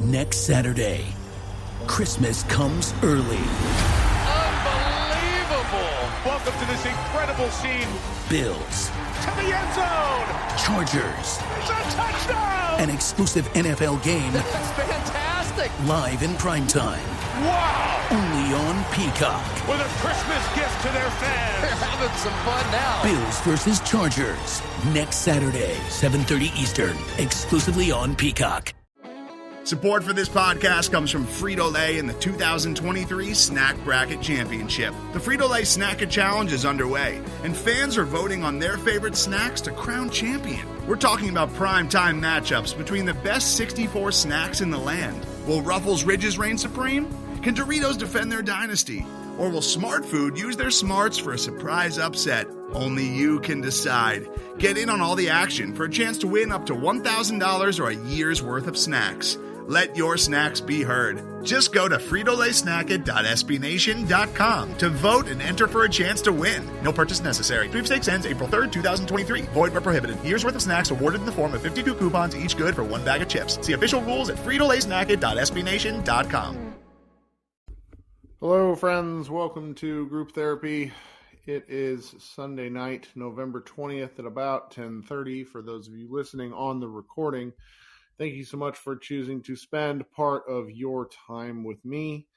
next Saturday. Christmas comes early. Unbelievable! Welcome to this incredible scene. Bills. To the end zone! Chargers. It's a touchdown! An exclusive NFL game. That's fantastic! Live in primetime. Wow! Only on Peacock. With a Christmas gift to their fans. They're having some fun now. Bills versus Chargers. Next Saturday, 7:30 Eastern. Exclusively on Peacock. Support for this podcast comes from Frito-Lay and the 2023 Snack Bracket Championship. The Frito-Lay Snack Challenge is underway, and fans are voting on their favorite snacks to crown champion. We're talking about prime-time matchups between the best 64 snacks in the land. Will Ruffles Ridges reign supreme? Can Doritos defend their dynasty? Or will Smart Food use their smarts for a surprise upset? Only you can decide. Get in on all the action for a chance to win up to $1,000 or a year's worth of snacks. Let your snacks be heard. Just go to fritolaysnacket.sbnation.com to vote and enter for a chance to win. No purchase necessary. Sweepstakes ends April 3rd, 2023. Void where prohibited. Year's worth of snacks awarded in the form of 52 coupons, each good for one bag of chips. See official rules at fritolaysnacket.sbnation.com. Hello, friends. Welcome to Group Therapy. It is Sunday night, November 20th at about 10:30 for those of you listening on the recording. Thank you so much for choosing to spend part of your time with me.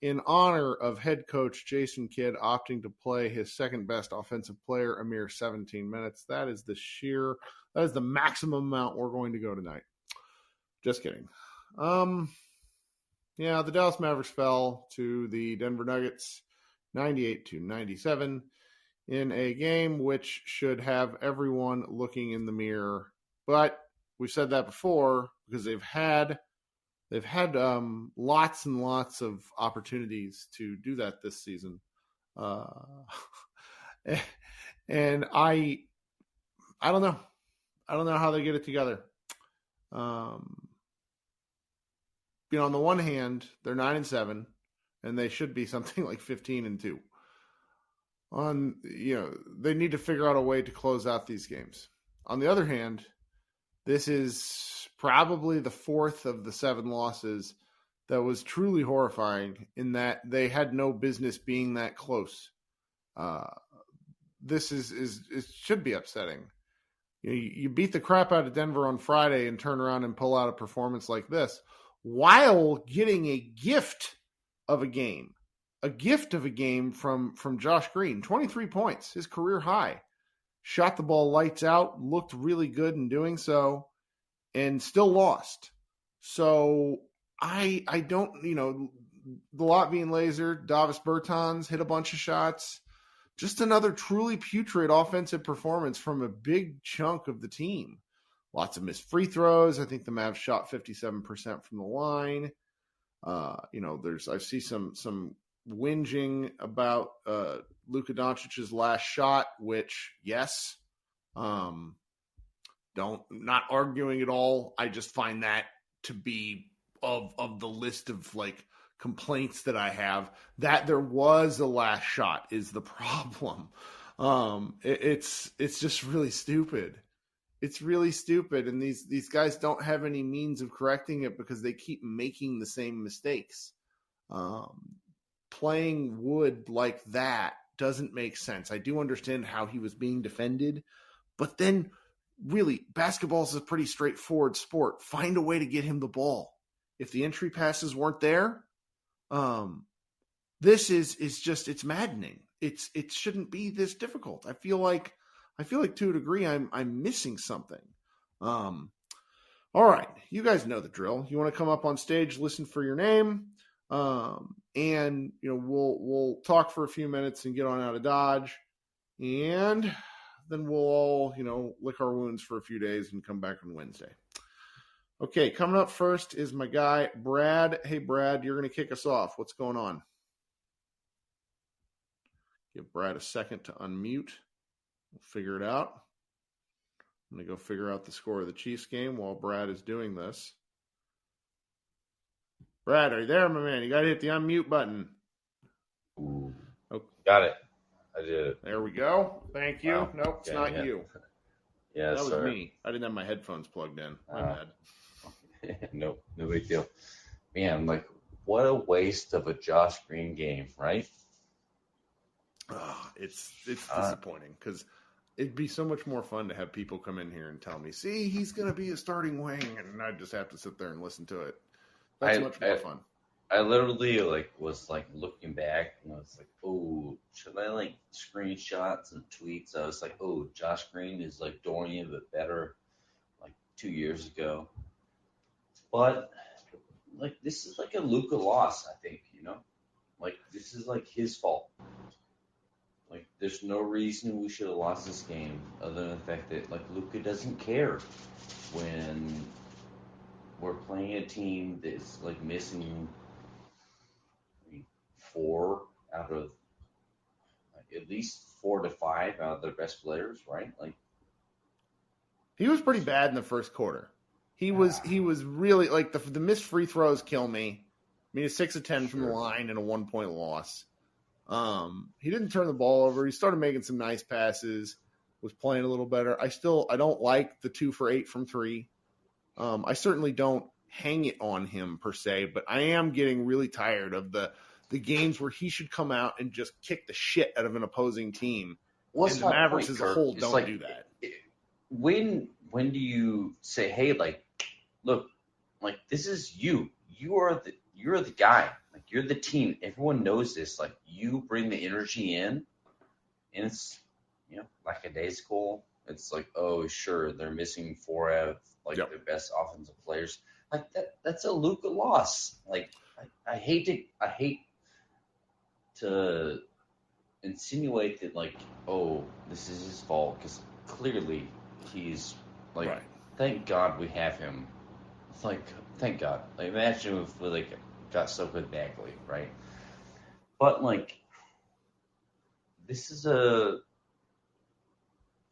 In honor of head coach Jason Kidd opting to play his second best offensive player a mere 17 minutes, that is the maximum amount we're going to go tonight. Just kidding. The Dallas Mavericks fell to the Denver Nuggets 98-97 in a game which should have everyone looking in the mirror, but we've said that before because they've had lots and lots of opportunities to do that this season, and I don't know how they get it together. On the one hand, they're 9-7, and they should be something like 15-2. They need to figure out a way to close out these games. On the other hand, this is probably the fourth of the 7 losses that was truly horrifying in that they had no business being that close. This it should be upsetting. You beat the crap out of Denver on Friday and turn around and pull out a performance like this while getting a gift of a game from Josh Green, 23 points, his career high. Shot the ball lights out, looked really good in doing so, and still lost. So I don't, the Latvian laser, Davis Bertans hit a bunch of shots. Just another truly putrid offensive performance from a big chunk of the team. Lots of missed free throws. I think the Mavs shot 57% from the line. I see some whinging about Luka Doncic's last shot, which, yes, not arguing at all. I just find that to be of the list of complaints that I have, that there was a last shot is the problem. It's just really stupid. It's really stupid, and these guys don't have any means of correcting it because they keep making the same mistakes. Playing Wood like that doesn't make sense. I do understand how he was being defended, but then really, basketball is a pretty straightforward sport. Find a way to get him the ball. If the entry passes weren't there, this is just, it's maddening. It shouldn't be this difficult. I feel like to a degree I'm missing something. All right, you guys know the drill. You want to come up on stage, listen for your name, and we'll talk for a few minutes and get on out of Dodge, and then we'll all lick our wounds for a few days and come back on Wednesday. Okay, coming up first is my guy Brad. Hey Brad, you're going to kick us off. What's going on? Give Brad a second to unmute. We'll figure it out. I'm going to go figure out the score of the Chiefs game while Brad is doing this. Brad, are you there, my man? You got to hit the unmute button. Ooh. Oh. Got it. I did it. There we go. Thank you. Wow. Nope, it's not you. Yes, that was sir. me. I didn't have my headphones plugged in. My bad. No big deal. Man, like, what a waste of a Josh Green game, right? It's disappointing because it'd be so much more fun to have people come in here and tell me, see, he's going to be a starting wing, and I'd just have to sit there and listen to it. That's much more fun. I literally was looking back and I was like, oh, should I screenshot some tweets? I was like, oh, Josh Green is like Dorian but better, 2 years ago. But this is a Luka loss, I think, this is his fault. There's no reason we should have lost this game other than the fact that Luka doesn't care when we're playing a team that's missing 4 out of at least 4 to 5 out of their best players, right? He was pretty bad in the first quarter. He was really the missed free throws kill me. I mean, a 6 of 10 from the line and a 1-point loss. He didn't turn the ball over. He started making some nice passes, was playing a little better. I don't like the 2 for 8 from 3. I certainly don't hang it on him per se, but I am getting really tired of the games where he should come out and just kick the shit out of an opposing team. And the Mavericks as a whole don't do that. When do you say, hey, look, this is you. You're the guy. You're the team. Everyone knows this. You bring the energy in, and it's lackadaisical. It's oh, sure, they're missing 4 out of their best offensive players. That's a Luka loss. I hate to insinuate that oh, this is his fault, because clearly he's right. Thank God we have him. It's thank God. Imagine if we got so good badly, right? But this is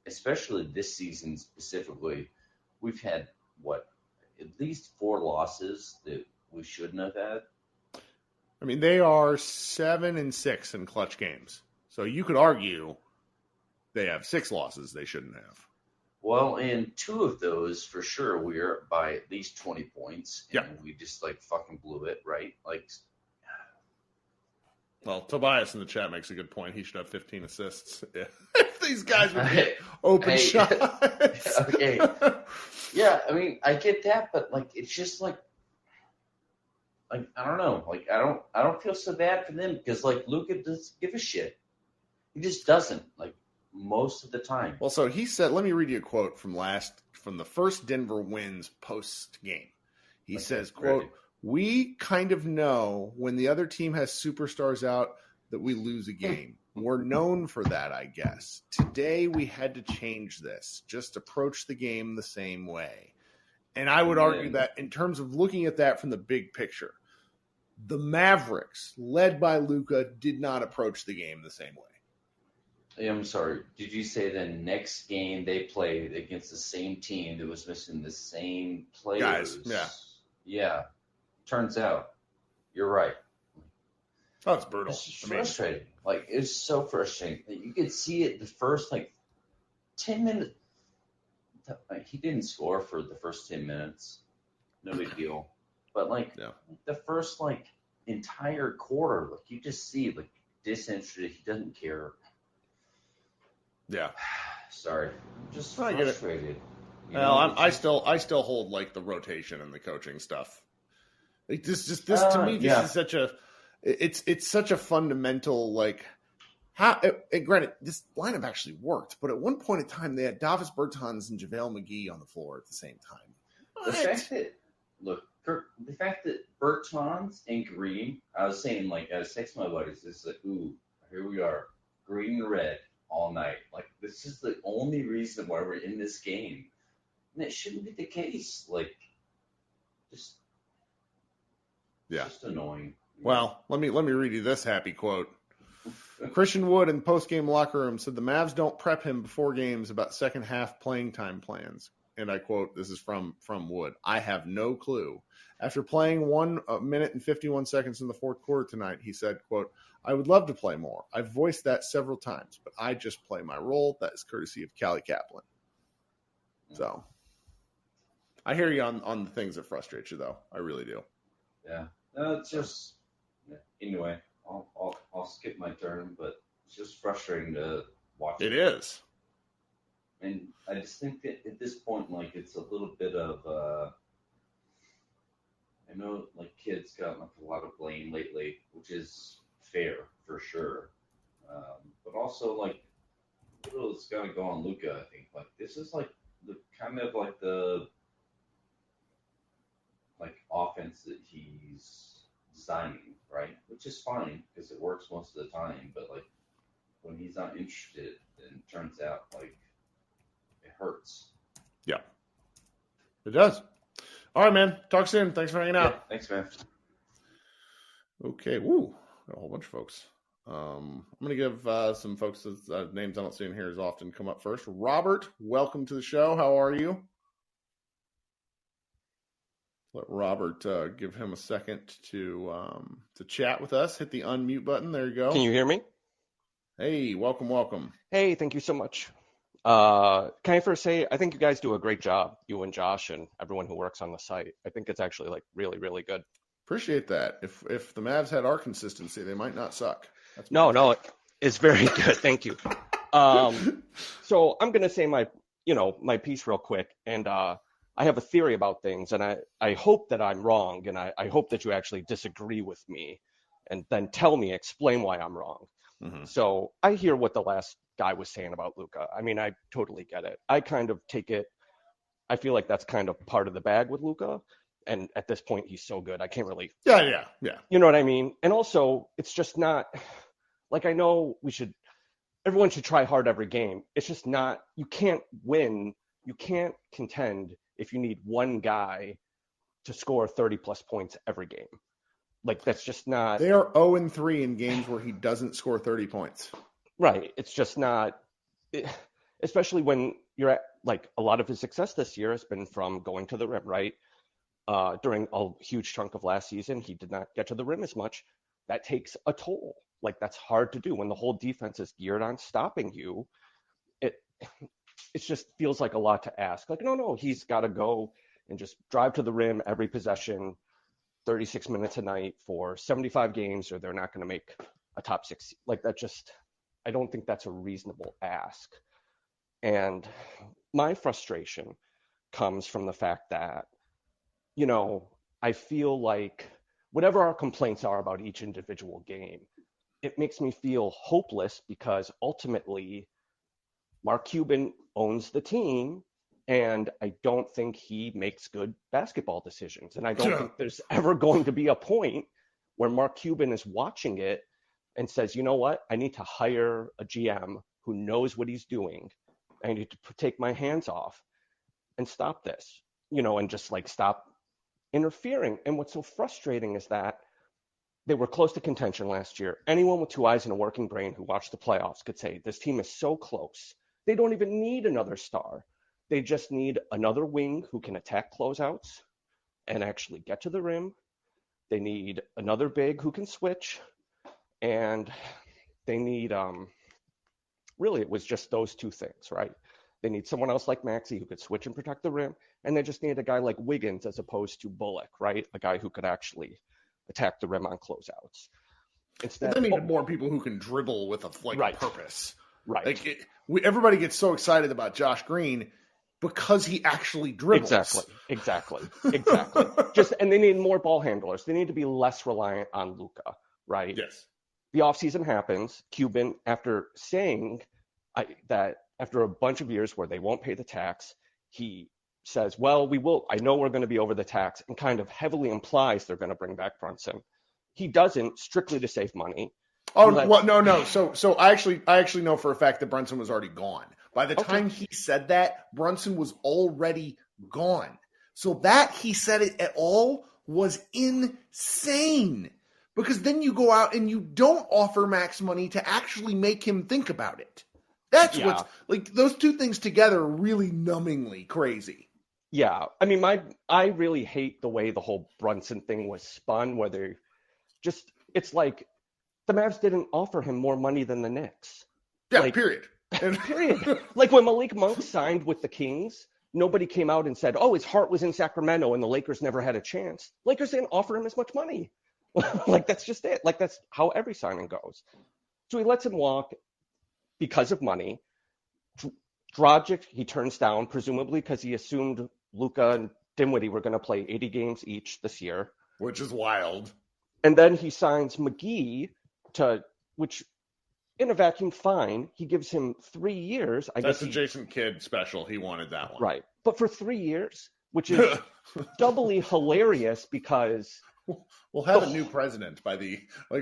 especially this season specifically, we've had at least 4 losses that we shouldn't have had. I mean, they are 7 and 6 in clutch games. So you could argue they have 6 losses they shouldn't have. Well, in 2 of those, for sure, we are by at least 20 points. And we just, fucking blew it, right? Well, Tobias in the chat makes a good point. He should have 15 assists. If these guys would get open shots. Okay. Yeah, I mean, I get that, but, it's just, I don't know. I don't feel so bad for them because, Luka doesn't give a shit. He just doesn't, most of the time. Well, so he said, let me read you a quote from the first Denver wins post game. He says, quote, "We kind of know when the other team has superstars out that we lose a game. We're known for that, I guess. Today we had to change this, just approach the game the same way." And I would argue that in terms of looking at that from the big picture, the Mavericks, led by Luka, did not approach the game the same way. I'm sorry. Did you say the next game they played against the same team that was missing the same players? Guys, yeah. Yeah. Turns out, you're right. Oh, it's brutal. It's frustrating. It's so frustrating. You could see it the first, 10 minutes. He didn't score for the first 10 minutes. No big deal. But, the first, entire quarter, you just see, disinterested. He doesn't care. Yeah. Sorry. I'm just I get it. frustrated. I still hold the rotation and the coaching stuff. This to me, this is such a it's such a fundamental how. Granted, this lineup actually worked, but at one point in time, they had Davis Bertans and JaVale McGee on the floor at the same time. The fact that Bertans and Green, I was saying I was texting my buddies, it's ooh, here we are, green and red all night. This is the only reason why we're in this game. And it shouldn't be the case. Just annoying. Well, let me read you this happy quote. Christian Wood in post-game locker room said the Mavs don't prep him before games about second half playing time plans. And I quote, this is from Wood. "I have no clue. After playing 1 minute and 51 seconds in the fourth quarter tonight," he said, quote, "I would love to play more. I've voiced that several times, but I just play my role. That is courtesy of Callie Kaplan." So I hear you on the things that frustrate you, though. I really do. Yeah. No, it's just anyway. I'll skip my turn, but it's just frustrating to watch. It is. And I just think that at this point, like, it's a little bit of I know, like, kids got like a lot of blame lately, which is fair for sure. But also, like, little it's got to go on Luka. I think like this is like the kind of like the offense that he's designing, right? Which is fine because it works most of the time. But like when he's not interested, then it turns out like it hurts. Yeah, it does. All right, man. Talk soon. Thanks for hanging out. Yeah, thanks, man. Okay. Woo. Got a whole bunch of folks. I'm going to give some folks' names I don't see in here as often come up first. Robert, welcome to the show. How are you? Let Robert give him a second to chat with us. Hit the unmute button. There you go. Can you hear me? Hey, welcome. Hey, thank you so much. Can I first say, I think you guys do a great job, you and Josh and everyone who works on the site. I think it's actually like really, really good. Appreciate that. If the Mavs had our consistency, they might not suck. No, it's very good. Thank you. So I'm going to say my piece real quick. And I have a theory about things, and I hope that I'm wrong, and I hope that you actually disagree with me and then explain why I'm wrong. Mm-hmm. So I hear what the last guy was saying about Luka. I mean, I totally get it. I kind of take it. I feel like that's kind of part of the bag with Luka. And at this point, he's so good. I can't really. Yeah. You know what I mean? And also, it's just not like I know everyone should try hard every game. It's just not, you can't win. You can't contend if you need one guy to score 30 plus points every game. Like, that's just not. They are 0-3 in games where he doesn't score 30 points. Right. It's just not, especially when you're at, like, a lot of his success this year has been from going to the rim, right? During a huge chunk of last season, he did not get to the rim as much. That takes a toll. Like, that's hard to do when the whole defense is geared on stopping you. It just feels like a lot to ask. Like, no, he's got to go and just drive to the rim every possession, 36 minutes a night for 75 games, or they're not going to make a top six. Like, that just, I don't think that's a reasonable ask. And my frustration comes from the fact that, I feel like whatever our complaints are about each individual game, it makes me feel hopeless because ultimately Mark Cuban owns the team, and I don't think he makes good basketball decisions. And I don't think there's ever going to be a point where Mark Cuban is watching it and says, you know what, I need to hire a GM who knows what he's doing. I need to take my hands off and stop this, and just like stop interfering. And what's so frustrating is that they were close to contention last year. Anyone with two eyes and a working brain who watched the playoffs could say this team is so close. They don't even need another star. They just need another wing who can attack closeouts and actually get to the rim. They need another big who can switch. And they need, really, it was just those two things, right? They need someone else like Maxey who could switch and protect the rim. And they just need a guy like Wiggins as opposed to Bullock, right? A guy who could actually attack the rim on closeouts. They needed more people who can dribble with a purpose. Right. Like everybody gets so excited about Josh Green because he actually dribbles. Exactly. And they need more ball handlers. They need to be less reliant on Luka, right? Yes. The offseason happens. Cuban, after saying that after a bunch of years where they won't pay the tax, he says, well, we will. I know we're going to be over the tax, and kind of heavily implies they're going to bring back Brunson. He doesn't, strictly to save money. Oh, no. So I actually know for a fact that Brunson was already gone. By the time he said that, Brunson was already gone. So that he said it at all was insane. Because then you go out and you don't offer Max money to actually make him think about it. That's what's like, those two things together are really numbingly crazy. Yeah. I mean, I really hate the way the whole Brunson thing was spun, where it's like the Mavs didn't offer him more money than the Knicks. Yeah, period. Period. Like when Malik Monk signed with the Kings, nobody came out and said, oh, his heart was in Sacramento and the Lakers never had a chance. Lakers didn't offer him as much money. Like, that's just it. Like, that's how every signing goes. So he lets him walk because of money. Dragic, he turns down, presumably because he assumed Luka and Dinwiddie were going to play 80 games each this year. Which is wild. And then he signs McGee which in a vacuum, fine. He gives him 3 years. That's the Jason Kidd special. He wanted that one. Right. But for 3 years, which is doubly hilarious because we'll have a new president by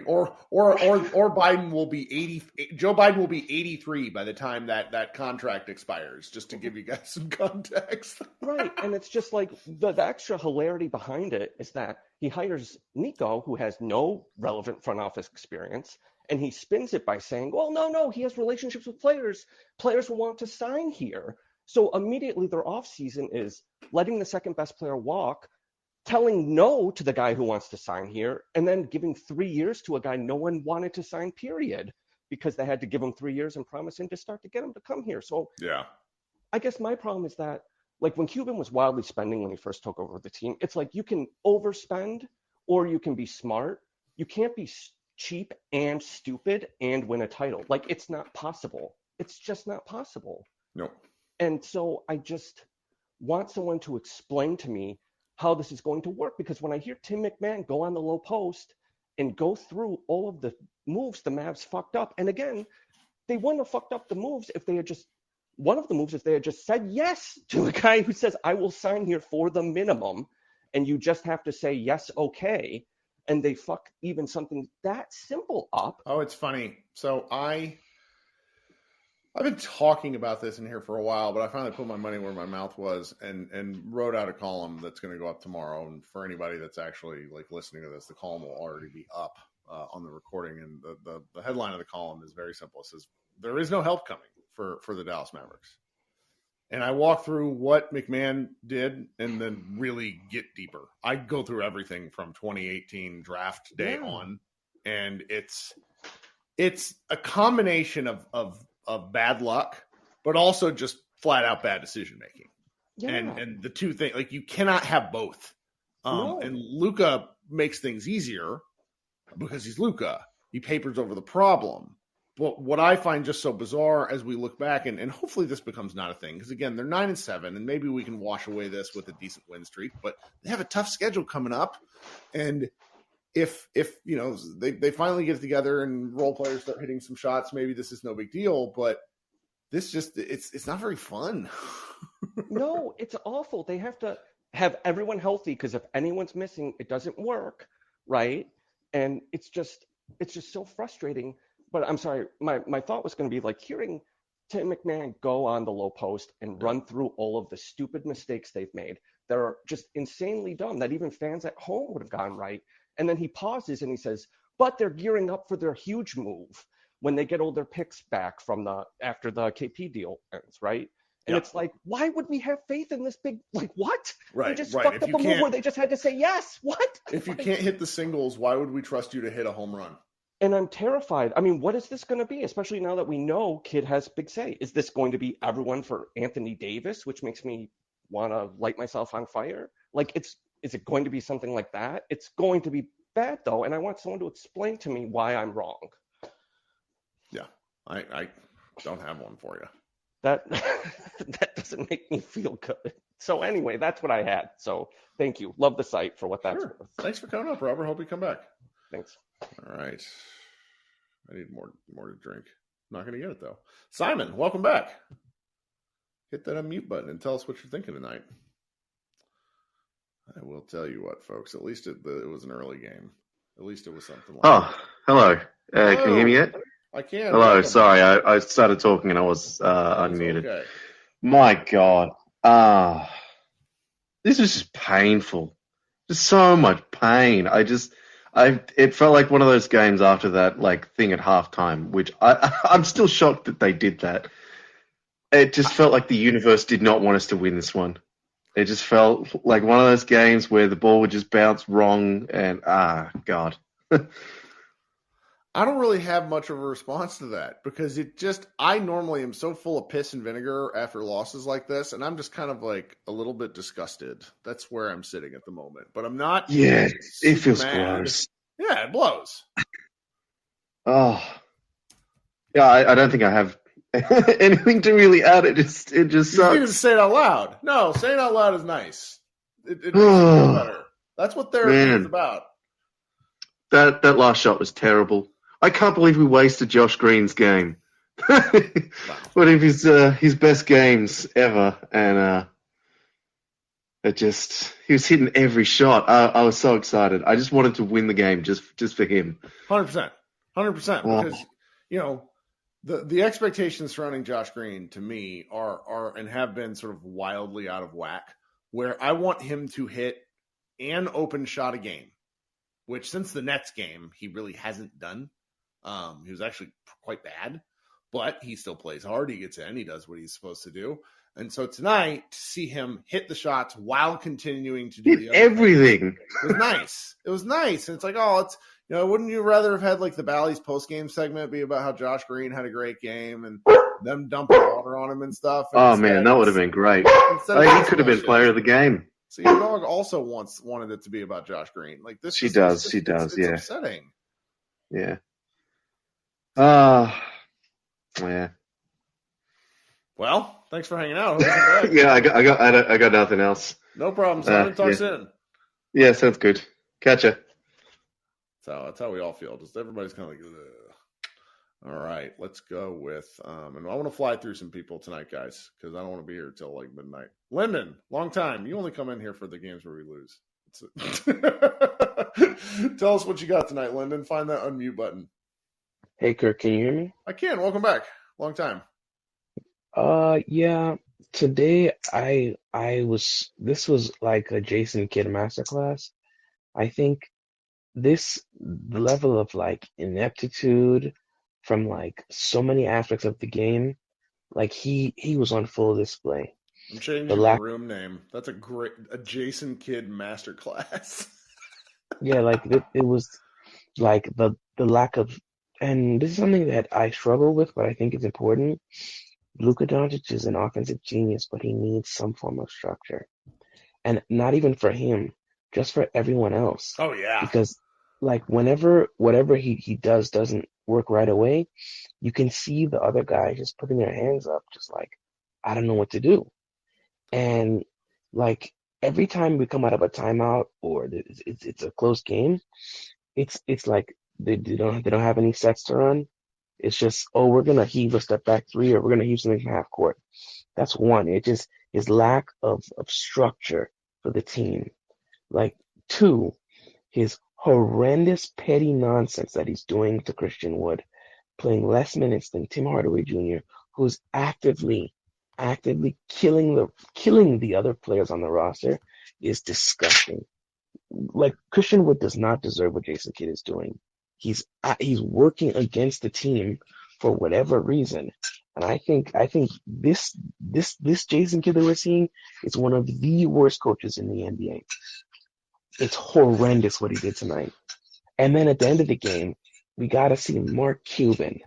or Biden will be 80. Joe Biden will be 83 by the time that contract expires, just to give you guys some context. Right. And it's just like the extra hilarity behind it is that he hires Nico, who has no relevant front office experience, and he spins it by saying, well, no, he has relationships with players. Players will want to sign here. So immediately their offseason is letting the second best player walk, telling no to the guy who wants to sign here, and then giving 3 years to a guy no one wanted to sign, period, because they had to give him 3 years and promise him to start to get him to come here. So yeah, I guess my problem is that, like, when Cuban was wildly spending when he first took over the team, it's like you can overspend or you can be smart. You can't be cheap and stupid and win a title. Like, it's not possible. It's just not possible. No. And so I just want someone to explain to me how this is going to work, because when I hear Tim McMahon go on the low post and go through all of the moves the Mavs fucked up, and again, they wouldn't have fucked up the moves if they had just said yes to a guy who says, I will sign here for the minimum, and you just have to say yes, okay, and they fuck even something that simple up. Oh, it's funny. So I've been talking about this in here for a while, but I finally put my money where my mouth was and wrote out a column that's going to go up tomorrow. And for anybody that's actually like listening to this, the column will already be up on the recording. And the headline of the column is very simple. It says, there is no help coming for the Dallas Mavericks. And I walk through what McMahon did and then really get deeper. I go through everything from 2018 draft day on. And it's a combination of bad luck, but also just flat out bad decision making. Yeah. And the two things, like, you cannot have both. No. And Luka makes things easier because he's Luka. He papers over the problem. But what I find just so bizarre as we look back, and hopefully this becomes not a thing, because again, they're 9-7, and maybe we can wash away this with a decent win streak, but they have a tough schedule coming up. And if you know, they finally get together and role players start hitting some shots, maybe this is no big deal, but this just, it's not very fun. No, it's awful. They have to have everyone healthy, because if anyone's missing, it doesn't work, right? And it's just so frustrating. But I'm sorry, my thought was going to be like hearing Tim McMahon go on the low post and run through all of the stupid mistakes they've made that are just insanely dumb, that even fans at home would have gotten right. And then he pauses and he says, but they're gearing up for their huge move when they get all their picks back from after the KP deal ends, right? And it's like, why would we have faith in this big, like, what? Right, they just fucked up a move where they just had to say yes. What? If you can't hit the singles, why would we trust you to hit a home run? And I'm terrified. I mean, what is this going to be? Especially now that we know Kid has big say. Is this going to be everyone for Anthony Davis, which makes me want to light myself on fire? Like, is it going to be something like that? It's going to be bad, though, and I want someone to explain to me why I'm wrong. Yeah, I don't have one for you. That doesn't make me feel good. So anyway, that's what I had. So thank you. Love the site for what that's worth. Thanks for coming up, Robert. Hope you come back. Thanks. All right. I need more to drink. I'm not going to get it, though. Simon, welcome back. Hit that unmute button and tell us what you're thinking tonight. I will tell you what, folks. At least it was an early game. At least it was something like that. Hello. Can you hear me yet? I can. Hello. Welcome. Sorry, I started talking and I was unmuted. Okay. My God. This was just painful. Just so much pain. It felt like one of those games after that, like, thing at halftime, which I'm still shocked that they did that. It just felt like the universe did not want us to win this one. It just felt like one of those games where the ball would just bounce wrong and, God. I don't really have much of a response to that because I normally am so full of piss and vinegar after losses like this, and I'm just kind of like a little bit disgusted. That's where I'm sitting at the moment, but I'm not Yeah, it super feels mad. gross. Yeah, it blows. Oh, yeah, I don't think I have anything to really add. It just You just need to sucks. say it out loud. No, saying it out loud is nice. It makes you feel better. That's what therapy is Man, about. that last shot was terrible. I can't believe we wasted Josh Green's game. One of his best games ever, and he was hitting every shot. I was so excited. I just wanted to win the game just for him. 100%. Because, the expectations surrounding Josh Green to me are and have been sort of wildly out of whack, where I want him to hit an open shot a game, which since the Nets game, he really hasn't done. He was actually quite bad, but he still plays hard. He gets in. He does what he's supposed to do. And so tonight, to see him hit the shots while continuing to do the other everything, it was nice. It was nice. And it's like, wouldn't you rather have had like the Bally's post-game segment be about how Josh Green had a great game and them dumping water on him and stuff? And oh man, that would have been great. He could have been player of the game. So your dog also wanted it to be about Josh Green. Like this, she does. It's Yeah, upsetting. Yeah. Yeah. Well, thanks for hanging out. Yeah, I got nothing else. No problem. Simon, talk soon. Yeah, sounds good. Catch ya. So that's how we all feel. Just everybody's kind of like, ugh. All right, let's go with, and I want to fly through some people tonight, guys, because I don't want to be here till like midnight. Lyndon, long time. You only come in here for the games where we lose. Tell us what you got tonight, Lyndon. Find that unmute button. Hey, Kirk, can you hear me? I can. Welcome back. Long time. Yeah. Today this was like a Jason Kidd masterclass. I think the level of like ineptitude from like so many aspects of the game, like he was on full display. I'm changing the room name. That's a Jason Kidd masterclass. Yeah, like it was like the lack of, and this is something that I struggle with, but I think it's important. Luka Doncic is an offensive genius, but he needs some form of structure. And not even for him, just for everyone else. Oh, yeah. Because, like, whatever he does doesn't work right away, you can see the other guys just putting their hands up, just like, I don't know what to do. And, like, every time we come out of a timeout or it's a close game, it's like they don't have any sets to run. It's just, we're going to heave a step back three or we're going to heave something from half court. That's one. It just is lack of structure for the team. Like, two, his horrendous petty nonsense that he's doing to Christian Wood, playing less minutes than Tim Hardaway Jr., who's actively killing the other players on the roster, is disgusting. Like, Christian Wood does not deserve what Jason Kidd is doing. He's working against the team for whatever reason, and I think this Jason Kidd that we're seeing is one of the worst coaches in the NBA. It's horrendous what he did tonight. And then at the end of the game, we got to see Mark Cuban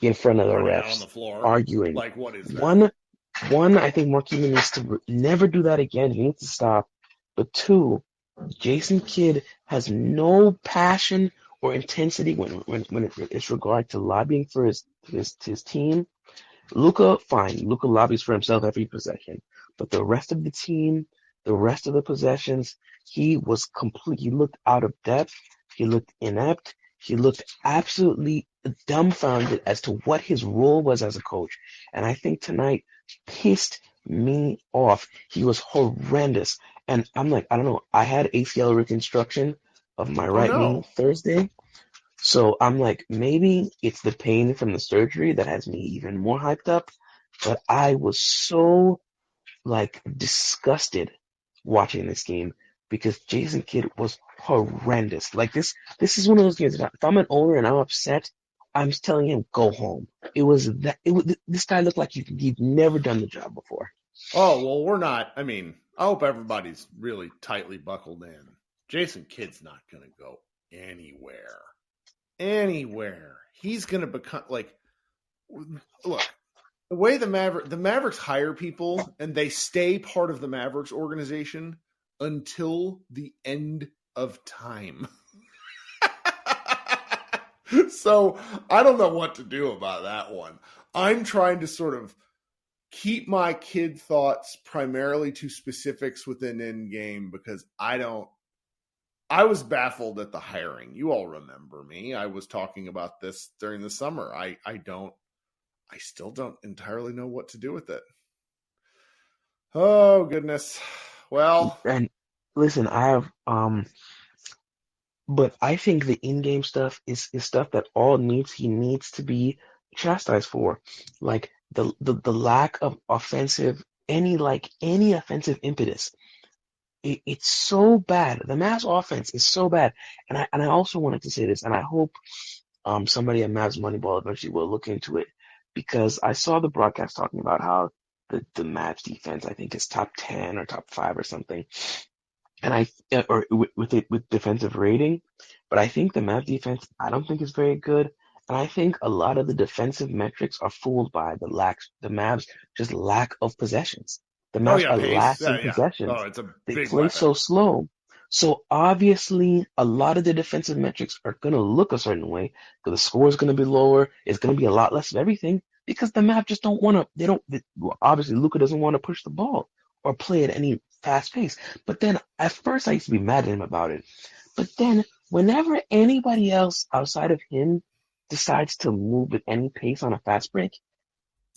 in front of the refs on the floor, arguing. Like, what is that? One, I think Mark Cuban needs to never do that again. He needs to stop. But two, Jason Kidd has no passion or intensity when it's regard to lobbying for his team. Luka, fine. Luka lobbies for himself every possession. But the rest of the team, the rest of the possessions, he was complete. He looked out of depth. He looked inept. He looked absolutely dumbfounded as to what his role was as a coach. And I think tonight pissed me off. He was horrendous. And I'm like, I don't know. I had ACL reconstruction of my right knee Thursday. So I'm like, maybe it's the pain from the surgery that has me even more hyped up. But I was so like disgusted watching this game because Jason Kidd was horrendous. Like this is one of those games that if I'm an owner and I'm upset, I'm just telling him, go home. This guy looked like he'd never done the job before. Oh, well, we're not. I mean, I hope everybody's really tightly buckled in. Jason Kidd's not going to go anywhere. anywhere, he's going to become like, look, the way the Mavericks hire people and they stay part of the Mavericks organization until the end of time. So I don't know what to do about that one. I'm trying to sort of keep my kid thoughts primarily to specifics within in-game because I was baffled at the hiring. You all remember me. I was talking about this during the summer. I still don't entirely know what to do with it. Oh goodness. Well, And listen, but I think the in-game stuff is stuff that he needs to be chastised for. Like the lack of any offensive impetus. It's so bad. The Mavs offense is so bad. And I also wanted to say this, and I hope somebody at Mavs Moneyball eventually will look into it, because I saw the broadcast talking about how the Mavs defense, I think, is top 10 or top 5 or something. And or with defensive rating, but I think the Mavs defense, I don't think is very good. And I think a lot of the defensive metrics are fooled by the Mavs just lack of possessions. The Mavs are pace. lacking possessions. Oh, it's a They big play weapon. so slow. So obviously, a lot of the defensive metrics are going to look a certain way, because the score is going to be lower. It's going to be a lot less of everything, because the Mavs just don't want to. Obviously, Luka doesn't want to push the ball or play at any fast pace. But then at first I used to be mad at him about it. But then whenever anybody else outside of him decides to move at any pace on a fast break,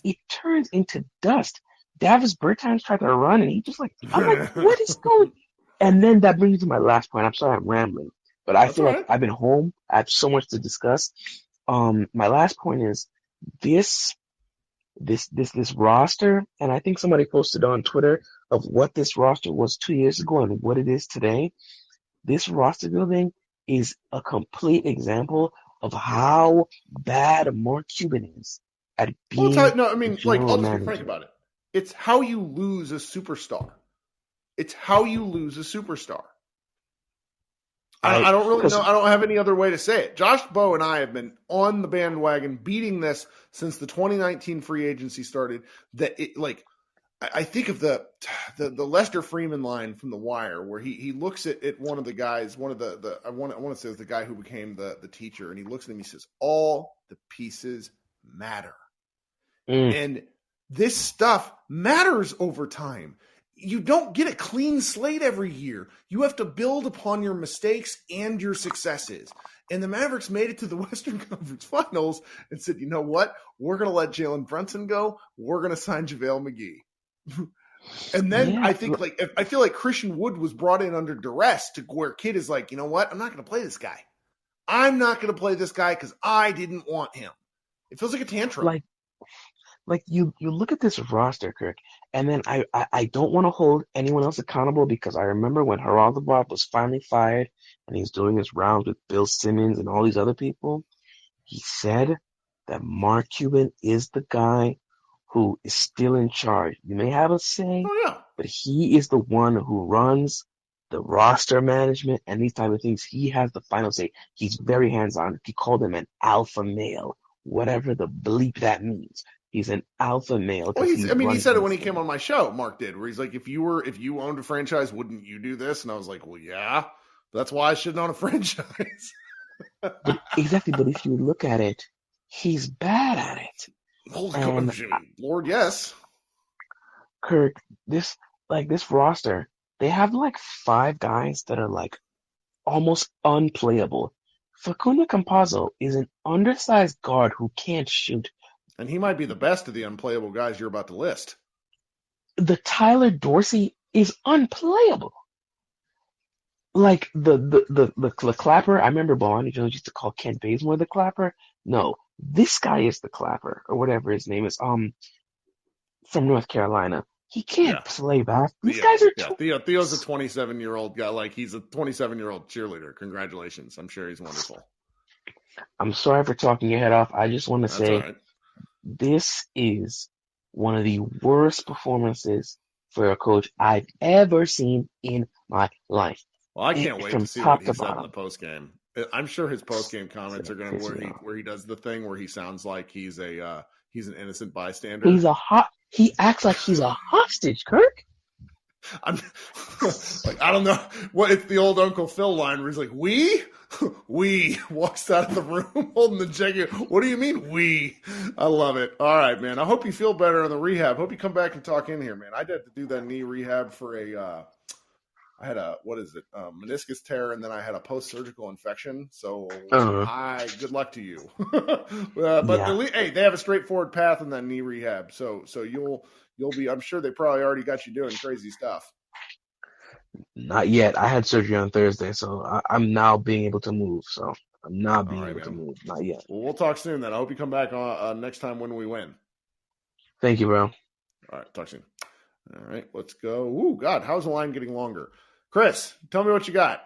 it turns into dust. Davis Bertans tried to run and he just I'm like, what is going? And then that brings me to my last point. I'm sorry I'm rambling, but I feel like I've been home. I have so much to discuss. My last point is this roster, and I think somebody posted on Twitter of what this roster was 2 years ago and what it is today. This roster building is a complete example of how bad Mark Cuban is at being I'll general just be manager. frank about it. It's how you lose a superstar. I don't really know. I don't have any other way to say it. Josh Bowe and I have been on the bandwagon beating this since the 2019 free agency started. I think of the Lester Freeman line from The Wire, where he looks at one of the guys, I want to say it was the guy who became the teacher, and he looks at him, he says, all the pieces matter. And this stuff matters over time. You don't get a clean slate every year. You have to build upon your mistakes and your successes. And the Mavericks made it to the Western Conference Finals and said, you know what? We're going to let Jalen Brunson go. We're going to sign JaVale McGee. And then I feel like Christian Wood was brought in under duress to where Kid is like, you know what? I'm not going to play this guy. I'm not going to play this guy because I didn't want him. It feels like a tantrum. Like you look at this roster, Kirk, and then I don't want to hold anyone else accountable, because I remember when Haralabov was finally fired and he's doing his rounds with Bill Simmons and all these other people. He said that Mark Cuban is the guy who is still in charge. You may have a say, but he is the one who runs the roster management and these type of things. He has the final say. He's very hands-on. He called him an alpha male, whatever the bleep that means. He's an alpha male. Well, he said it when he came on my show, Mark did, where he's like, if you owned a franchise, wouldn't you do this? And I was like, well, yeah. That's why I shouldn't own a franchise. Exactly, but if you look at it, he's bad at it. Lord, yes. Kirk, this roster, they have 5 guys that are almost unplayable. Facundo Campazzo is an undersized guard who can't shoot. And he might be the best of the unplayable guys you're about to list. The Tyler Dorsey is unplayable. The clapper, I remember Bonnie Jones used to call Kent Bazemore the clapper. No, this guy is the clapper, or whatever his name is, from North Carolina. He can't play back. These guys are Theo's a 27-year-old guy. He's a 27-year-old cheerleader. Congratulations. I'm sure he's wonderful. I'm sorry for talking your head off. I just want to say this is one of the worst performances for a coach I've ever seen in my life. Well, I can't wait to see what he said in the postgame. I'm sure his post-game comments are going to where he does the thing where he sounds like he's an innocent bystander. He acts like he's a hostage, Kirk. I'm like, I don't know what it's the old Uncle Phil line where he's like, we walks out of the room holding the jacket. What do you mean we? I love it. All right, man. I hope you feel better on the rehab. Hope you come back and talk in here, man. I had to do that knee rehab for I had a meniscus tear, and then I had a post-surgical infection. So good luck to you. Hey, they have a straightforward path in that knee rehab. So you'll be. I'm sure they probably already got you doing crazy stuff. Not yet. I had surgery on Thursday, so I'm now being able to move. So I'm not being able to move. Not yet. Well, we'll talk soon then. I hope you come back next time when we win. Thank you, bro. All right, talk soon. All right, let's go. Ooh, God, how's the line getting longer? Chris, tell me what you got.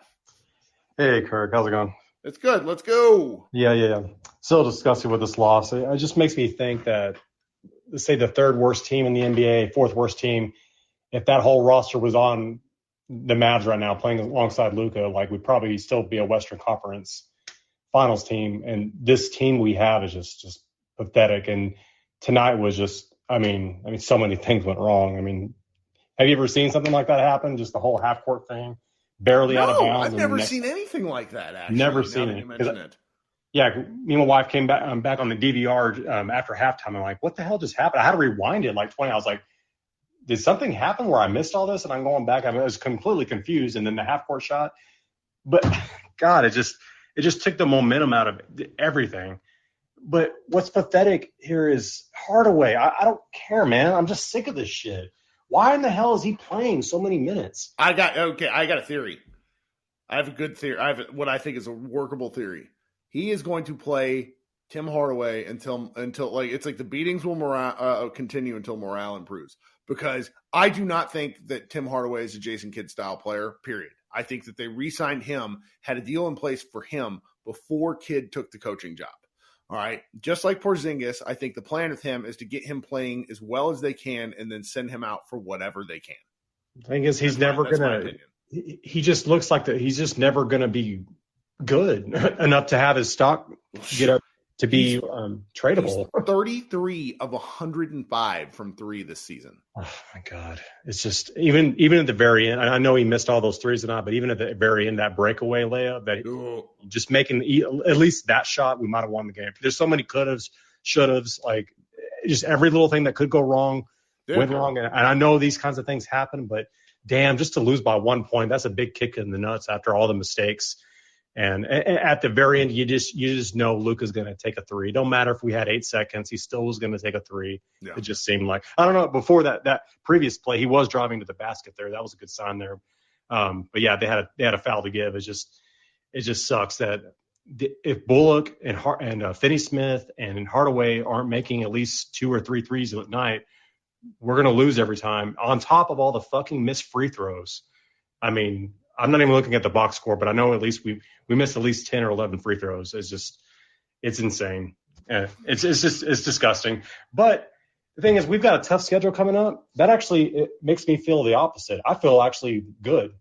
Hey, Kirk, how's it going? It's good. Let's go. Yeah. So disgusted with this loss. It just makes me think that, let's say, the third worst team in the NBA, fourth worst team, if that whole roster was on the Mavs right now playing alongside Luka, like, we'd probably still be a Western Conference Finals team. And this team we have is just pathetic. And tonight was just, I mean, so many things went wrong. I mean, have you ever seen something like that happen? Just the whole half court thing, barely out of bounds. I've never seen anything like that. Actually, never seen it. Yeah, me and my wife came back. I'm back on the DVR after halftime. I'm like, what the hell just happened? I had to rewind it like 20. I was like, did something happen where I missed all this? And I'm going back. I was completely confused. And then the half court shot, but God, it just took the momentum out of everything. But what's pathetic here is Hardaway. I don't care, man. I'm just sick of this shit. Why in the hell is he playing so many minutes? I got a theory. I have a good theory. I have what I think is a workable theory. He is going to play Tim Hardaway until like it's like the beatings will continue until morale improves. Because I do not think that Tim Hardaway is a Jason Kidd style player. Period. I think that they re-signed him, had a deal in place for him before Kidd took the coaching job. All right. Just like Porzingis, I think the plan with him is to get him playing as well as they can and then send him out for whatever they can. The thing is, he's never going to – he just looks like he's just never going to be good enough to have his stock get up to be tradable. He's 33 of 105 from three this season. Oh, my God. It's just even at the very end – I know he missed all those threes or not, but even at the very end, that breakaway layup, that just making at least that shot, we might have won the game. There's so many could-haves, should-haves, like just every little thing that could go wrong went wrong. And I know these kinds of things happen, but damn, just to lose by 1 point, that's a big kick in the nuts after all the mistakes. And at the very end, you just know Luka's going to take a three. It don't matter if we had 8 seconds, he still was going to take a three. Yeah. It just seemed like, I don't know, before that previous play, he was driving to the basket there. That was a good sign there. But yeah, they had a foul to give. It just sucks that if Bullock and Finney-Smith and Hardaway aren't making at least 2 or 3 threes at night, we're going to lose every time, on top of all the fucking missed free throws. I mean, I'm not even looking at the box score, but I know at least we missed at least 10 or 11 free throws. It's insane. It's disgusting. But the thing is, we've got a tough schedule coming up. That actually it makes me feel the opposite. I feel actually good.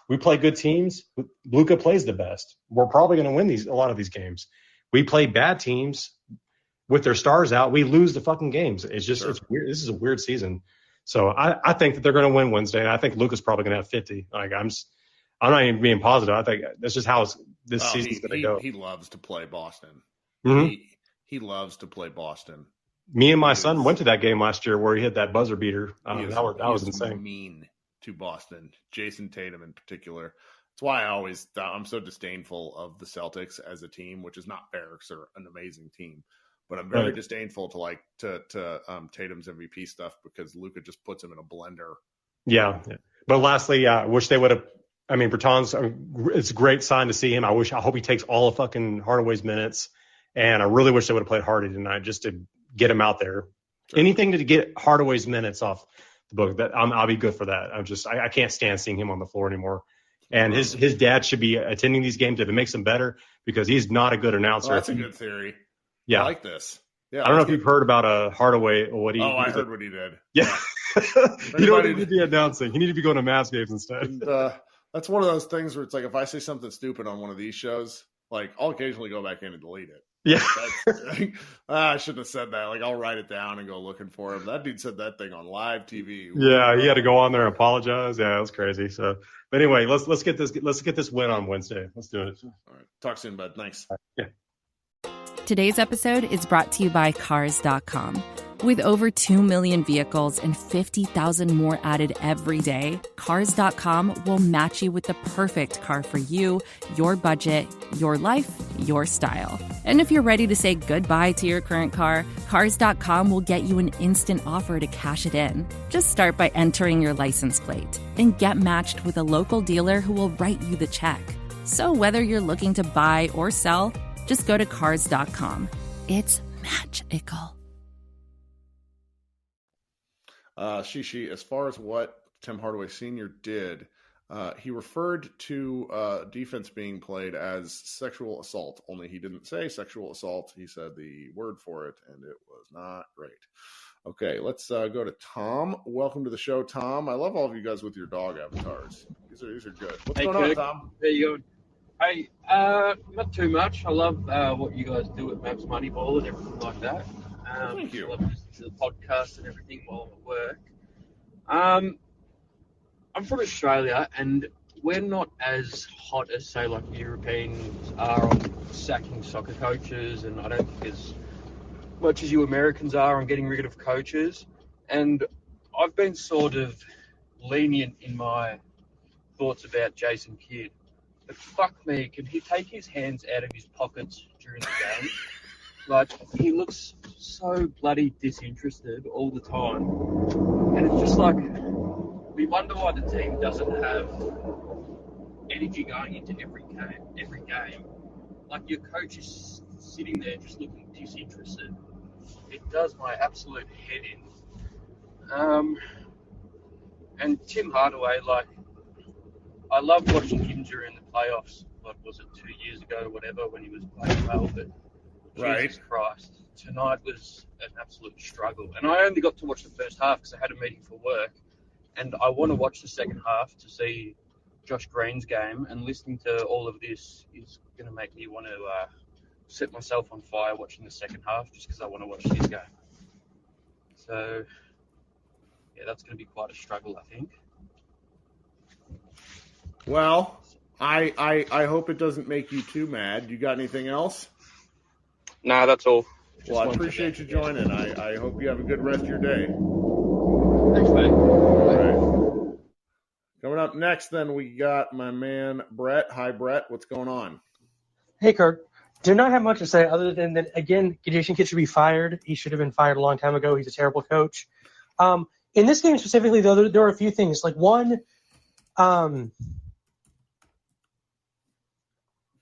We play good teams. Luka plays the best. We're probably going to win a lot of these games. We play bad teams with their stars out. We lose the fucking games. It's just It's weird. This is a weird season. So I think that they're going to win Wednesday, and I think Luka's probably going to have 50. Like I'm not even being positive. I think that's just how this season's going to go. He loves to play Boston. Mm-hmm. He loves to play Boston. Me and my son went to that game last year where he hit that buzzer beater. That was insane. Mean to Boston, Jason Tatum in particular. That's why I'm so disdainful of the Celtics as a team, which is not fair because they're an amazing team. But I'm very disdainful to Tatum's MVP stuff because Luka just puts him in a blender. Yeah. But lastly, I wish they would have. I mean, Bertans, it's a great sign to see him. I hope he takes all of fucking Hardaway's minutes. And I really wish they would have played Hardy tonight just to get him out there. Sure. Anything to get Hardaway's minutes off the book, I'll be good for that. I can't stand seeing him on the floor anymore. And his dad should be attending these games if it makes him better because he's not a good announcer. Oh, that's a good theory. Yeah. I like this. Yeah, I don't know if you've heard about Hardaway or what he. I heard what he did. Yeah. You don't need to be announcing. You need to be going to Mavs games instead. And, that's one of those things where it's like if I say something stupid on one of these shows, Like, I'll occasionally go back in and delete it. Yeah. I shouldn't have said that. Like, I'll write it down and go looking for him. That dude said that thing on live TV. Yeah, he had to go on there and apologize. Yeah, it was crazy. So, but anyway, let's get this win on Wednesday. Let's do it. All right. Talk soon, bud. Thanks. Yeah. Today's episode is brought to you by Cars.com. With over 2 million vehicles and 50,000 more added every day, Cars.com will match you with the perfect car for you, your budget, your life, your style. And if you're ready to say goodbye to your current car, Cars.com will get you an instant offer to cash it in. Just start by entering your license plate and get matched with a local dealer who will write you the check. So whether you're looking to buy or sell, just go to Cars.com. It's magical. Shishi, as far as what Tim Hardaway Sr. did, he referred to defense being played as sexual assault, only he didn't say sexual assault. He said the word for it, and it was not great. Okay, let's go to Tom. Welcome to the show, Tom. I love all of you guys with your dog avatars. These are good. What's going on, Tom? There you go. Hey, not too much. I love what you guys do at Maps Moneyball and everything like that. Thank you. I love listening to the podcast and everything while I'm at work. I'm from Australia, and we're not as hot as, say, like Europeans are on sacking soccer coaches, and I don't think as much as you Americans are on getting rid of coaches. And I've been sort of lenient in my thoughts about Jason Kidd. But fuck me, can he take his hands out of his pockets during the game? Like, he looks so bloody disinterested all the time. And it's just like, we wonder why the team doesn't have energy going into every game. Like, your coach is sitting there just looking disinterested. It does my absolute head in. And Tim Hardaway, like, I loved watching him during the playoffs. What was it, 2 years ago or whatever, when he was playing well, but Right. Jesus Christ, tonight was an absolute struggle. And I only got to watch the first half because I had a meeting for work. And I want to watch the second half to see Josh Green's game. And listening to all of this is going to make me want to set myself on fire watching the second half just because I want to watch his game. So, yeah, that's going to be quite a struggle, I think. Well, I hope it doesn't make you too mad. You got anything else? Nah, that's all. Well, I appreciate you joining. I hope you have a good rest of your day. Thanks, mate. All right. Coming up next, then, we got my man, Brett. Hi, Brett. What's going on? Hey, Kirk. Do not have much to say other than that, again, Jason Kidd should be fired. He should have been fired a long time ago. He's a terrible coach. In this game specifically, though, there are a few things. Like, one,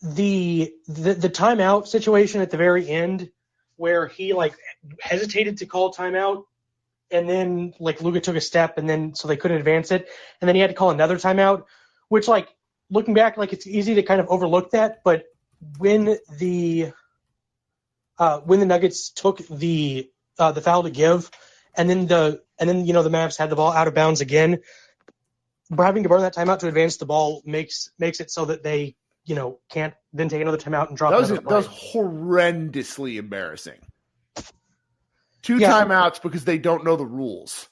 the timeout situation at the very end where he, like, hesitated to call timeout, and then, like, Luka took a step, and then so they couldn't advance it, and then he had to call another timeout, which, like, looking back, like, it's easy to kind of overlook that, but when the Nuggets took the foul to give, and then the Mavs had the ball out of bounds again, having to burn that timeout to advance the ball makes it so that they can't then take another timeout and drop another play. That was horrendously embarrassing. Two timeouts because they don't know the rules.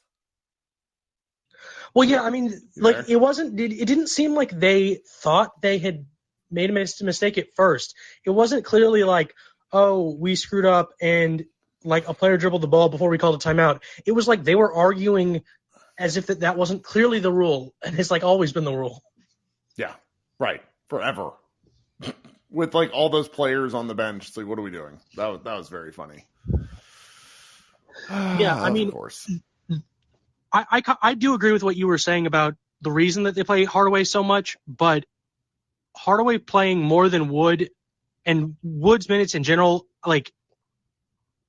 Well, yeah, I mean, like, it didn't seem like they thought they had made a mistake at first. It wasn't clearly like, oh, we screwed up and, like, a player dribbled the ball before we called a timeout. It was like they were arguing as if that wasn't clearly the rule, and it's, like, always been the rule. Yeah, right. Forever. With, like, all those players on the bench, it's like, what are we doing? That was very funny. Yeah, I mean, of course. I do agree with what you were saying about the reason that they play Hardaway so much, but Hardaway playing more than Wood and Wood's minutes in general, like,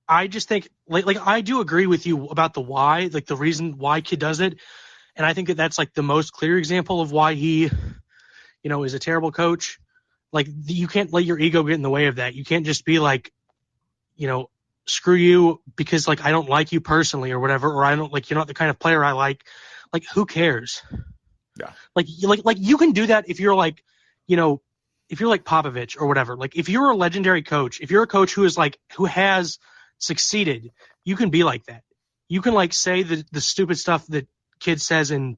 I just think, like I do agree with you about the why, like the reason why Kidd does it, and I think that's like the most clear example of why he, is a terrible coach. Like, you can't let your ego get in the way of that. You can't just be like, screw you because, like, I don't like you personally or whatever, or I don't, like, you're not the kind of player I like. Like, who cares? Yeah. Like you can do that if you're like, Popovich or whatever, like if you're a legendary coach, if you're a coach who has succeeded, you can be like that. You can like say the stupid stuff that Kidd says in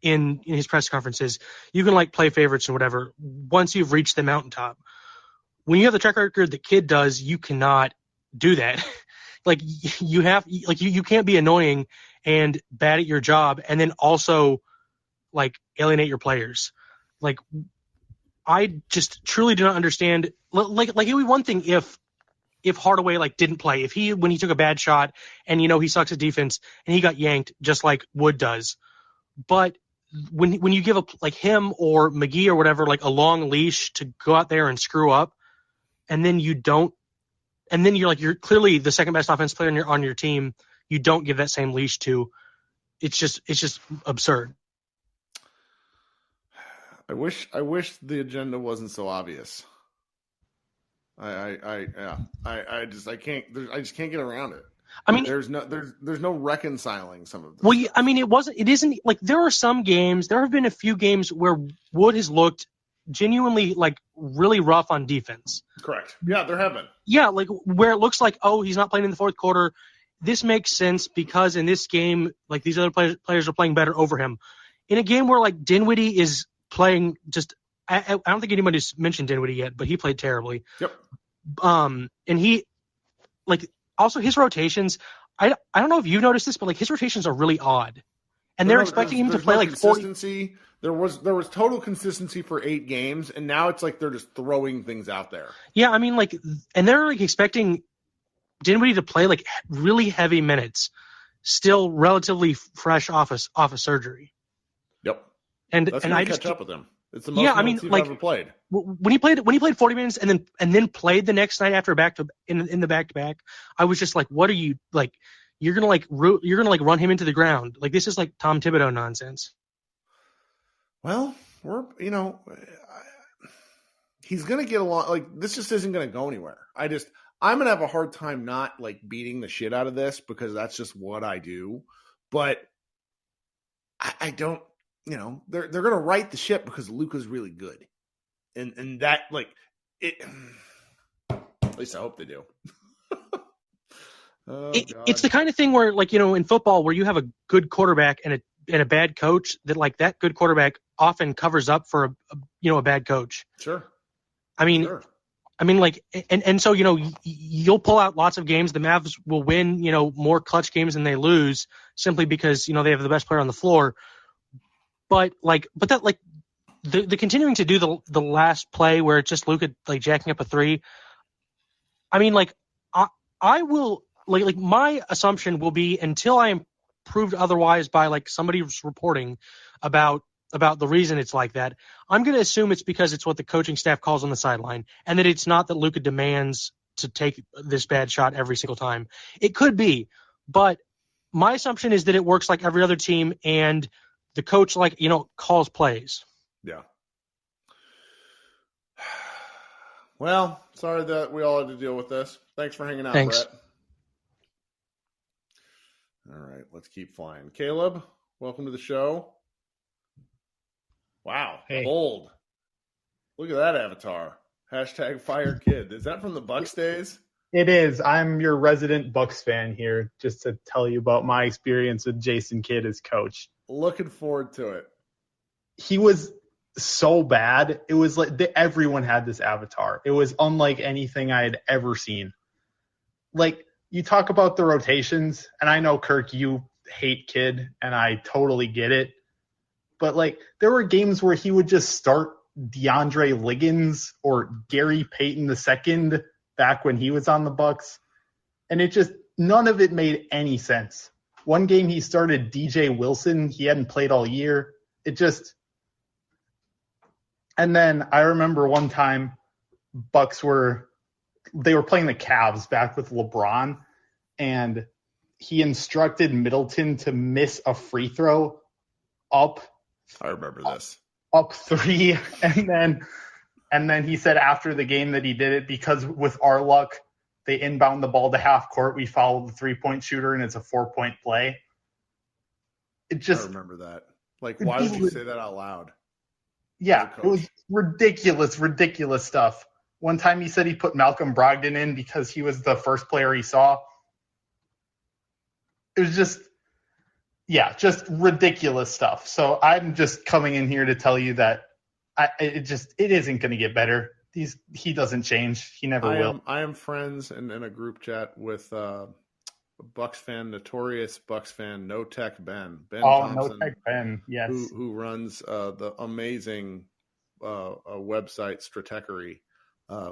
his press conferences. You can like play favorites and whatever once you've reached the mountaintop. When you have the track record that Kidd does, you cannot do that. Like you can't be annoying and bad at your job and then also like alienate your players. Like I just truly do not understand. Like it would be one thing if Hardaway like didn't play, when he took a bad shot and he sucks at defense and he got yanked just like Wood does. But when you give like him or McGee or whatever like a long leash to go out there and screw up, and then you don't, and then you're clearly the second best offense player on your team, you don't give that same leash to. It's just absurd. I wish the agenda wasn't so obvious. I just can't get around it. I mean, there's no reconciling some of this. Well, I mean, it isn't like there are some games. There have been a few games where Wood has looked genuinely like really rough on defense. Correct. Yeah, there have been. Yeah, like where it looks like, oh, he's not playing in the fourth quarter. This makes sense because in this game, like these other players are playing better over him. In a game where like Dinwiddie is playing just, I don't think anybody's mentioned Dinwiddie yet, but he played terribly. Yep. And he, like, also his rotations, I don't know if you've noticed this, but like his rotations are really odd. And they're expecting him to play like 40. Consistency. There was total consistency for 8 games, and now it's like they're just throwing things out there. Yeah, I mean, like, and they're like expecting Dinwiddie to play like really heavy minutes, still relatively fresh off of surgery. Yep. And that's I just catch up with him. It's the most minutes he's ever played. When he played 40 minutes and then played the next night after in the back-to-back, I was just like, what are you like? You're gonna run him into the ground. Like this is like Tom Thibodeau nonsense. Well, he's gonna get along. Like this just isn't gonna go anywhere. I'm gonna have a hard time not like beating the shit out of this because that's just what I do. But I don't. They're going to right the ship because Luka's really good. And that, like, it, at least I hope they do. It's the kind of thing where, like, in football where you have a good quarterback and a bad coach that, like, that good quarterback often covers up for, a bad coach. Sure. I mean, like, and so, you'll pull out lots of games. The Mavs will win, more clutch games than they lose simply because, they have the best player on the floor. But the continuing to do the last play where it's just Luka like jacking up a 3. I mean, like I will like my assumption will be until I am proved otherwise by like somebody's reporting about the reason it's like that. I'm going to assume it's because it's what the coaching staff calls on the sideline, and that it's not that Luka demands to take this bad shot every single time. It could be, but my assumption is that it works like every other team and the coach, calls plays. Yeah. Well, sorry that we all had to deal with this. Thanks for hanging out, Thanks. Brett. All right, let's keep flying. Caleb, welcome to the show. Wow, hey. Bold. Look at that avatar. #FireKid. Is that from the Bucks days? It is. I'm your resident Bucks fan here, just to tell you about my experience with Jason Kidd as coach. Looking forward to it. He was so bad. It was like everyone had this avatar. It was unlike anything I had ever seen. Like, you talk about the rotations, and I know, Kirk, you hate Kidd, and I totally get it. But, like, there were games where he would just start DeAndre Liggins or Gary Payton II back when he was on the Bucks. And it just, none of it made any sense. One game he started DJ Wilson. He hadn't played all year. And then I remember one time Bucks were playing the Cavs back with LeBron, and he instructed Middleton to miss a free throw up. I remember this. Up 3, and then he said after the game that he did it because with our luck, they inbound the ball to half court. We follow the 3-point shooter, and it's a 4-point play. I remember that. Like, why would you say that out loud? Yeah, it was ridiculous stuff. One time he said he put Malcolm Brogdon in because he was the first player he saw. It was just ridiculous stuff. So I'm just coming in here to tell you that it isn't going to get better. He doesn't change. He never will. I am friends in a group chat with Bucks fan, notorious Bucks fan, No Tech Ben Thompson, No Tech Ben, yes, who runs the amazing website Stratechery,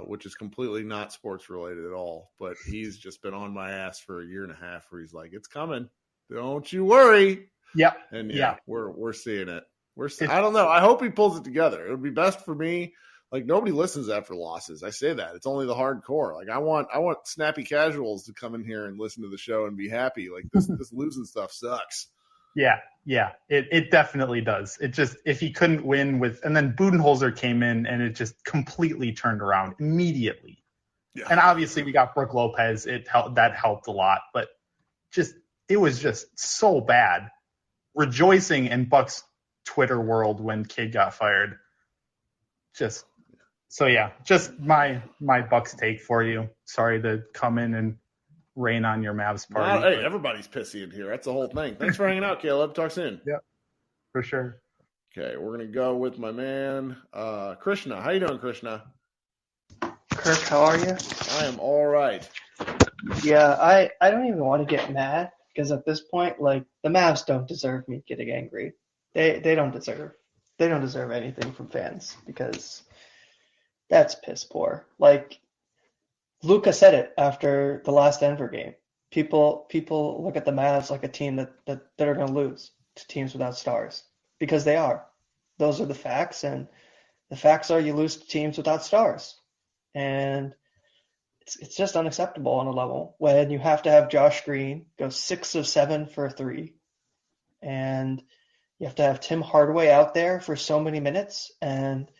which is completely not sports related at all. But he's just been on my ass for a year and a half, where he's like, "It's coming, don't you worry." Yeah, and we're seeing it. I don't know. I hope he pulls it together. It would be best for me. Like, nobody listens after losses. I say that. It's only the hardcore. Like, I want snappy casuals to come in here and listen to the show and be happy. Like, this losing stuff sucks. Yeah, it definitely does. It just, if he couldn't win and then Budenholzer came in and it just completely turned around immediately. Yeah. And obviously we got Brook Lopez. That helped a lot, but it was just so bad. Rejoicing in Bucks Twitter world when Kidd got fired. Just my Bucks take for you. Sorry to come in and rain on your Mavs party. Hey, everybody's pissy in here. That's the whole thing. Thanks for hanging out, Caleb. Talk soon. Yep, for sure. Okay, we're going to go with my man, Krishna. How you doing, Krishna? Kirk, how are you? I am all right. Yeah, I don't even want to get mad because at this point, like, the Mavs don't deserve me getting angry. They don't deserve anything from fans because that's piss poor. Like, Luka said it after the last Denver game. People look at the Mavs like a team that are going to lose to teams without stars because they are. Those are the facts, and the facts are you lose to teams without stars. And it's just unacceptable on a level when you have to have Josh Green go 6 of 7 for a 3, and you have to have Tim Hardaway out there for so many minutes, and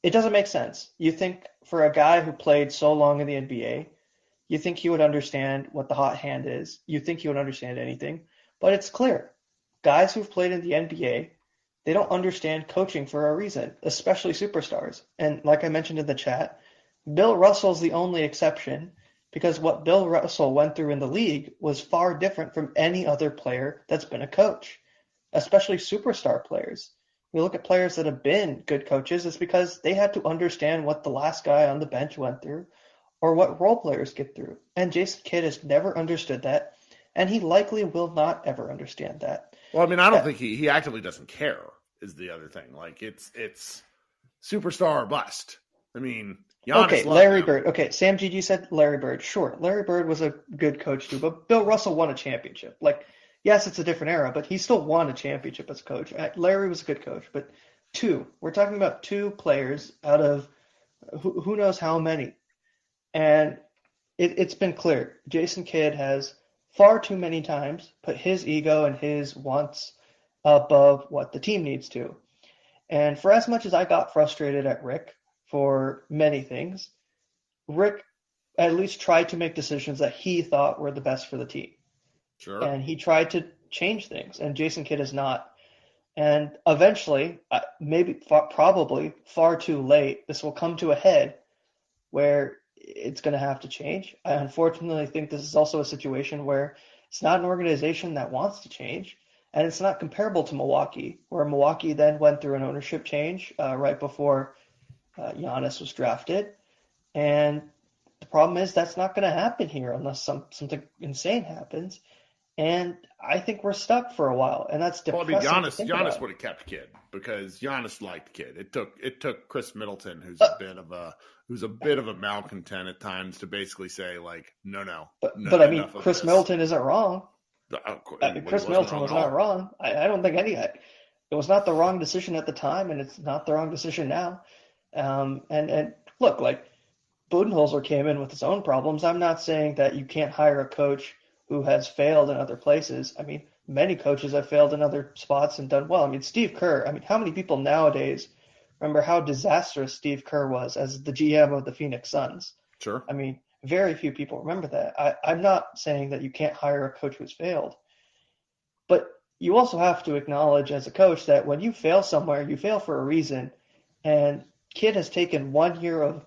it doesn't make sense. You think for a guy who played so long in the NBA, you think he would understand what the hot hand is. You think he would understand anything, but it's clear. Guys who've played in the NBA, they don't understand coaching for a reason, especially superstars. And like I mentioned in the chat, Bill Russell's the only exception because what Bill Russell went through in the league was far different from any other player that's been a coach, especially superstar players. We look at players that have been good coaches, it's because they had to understand what the last guy on the bench went through or what role players get through. And Jason Kidd has never understood that, and he likely will not ever understand that. Well, I mean, I don't think he actively doesn't care is the other thing. Like, it's superstar or bust. I mean, Giannis. Okay, Larry Bird. Okay, Sam GG said Larry Bird. Sure, Larry Bird was a good coach too, but Bill Russell won a championship. Like, yes, it's a different era, but he still won a championship as a coach. Larry was a good coach, but we're talking about 2 players out of who knows how many. And it's been clear. Jason Kidd has far too many times put his ego and his wants above what the team needs to. And for as much as I got frustrated at Rick for many things, Rick at least tried to make decisions that he thought were the best for the team. Sure. And he tried to change things, and Jason Kidd has not. And eventually, probably far too late, this will come to a head where it's going to have to change. I unfortunately think this is also a situation where it's not an organization that wants to change, and it's not comparable to Milwaukee, where Milwaukee then went through an ownership change right before Giannis was drafted. And the problem is that's not going to happen here unless something insane happens. And I think we're stuck for a while, and that's depressing. Well, I mean, Giannis would have kept Kidd because Giannis liked Kidd. It took Chris Middleton, who's a bit of a malcontent at times, to basically say, like, no. But I mean, Chris Middleton isn't wrong. Chris Middleton was not wrong. I don't think it was not the wrong decision at the time, and it's not the wrong decision now. And look, like, Budenholzer came in with his own problems. I'm not saying that you can't hire a coach who has failed in other places. I mean, many coaches have failed in other spots and done well. I mean, Steve Kerr, how many people nowadays remember how disastrous Steve Kerr was as the GM of the Phoenix Suns? Sure. I mean, very few people remember that. I'm not saying that you can't hire a coach who's failed, but you also have to acknowledge as a coach that when you fail somewhere, you fail for a reason, And Kidd has taken 1 year of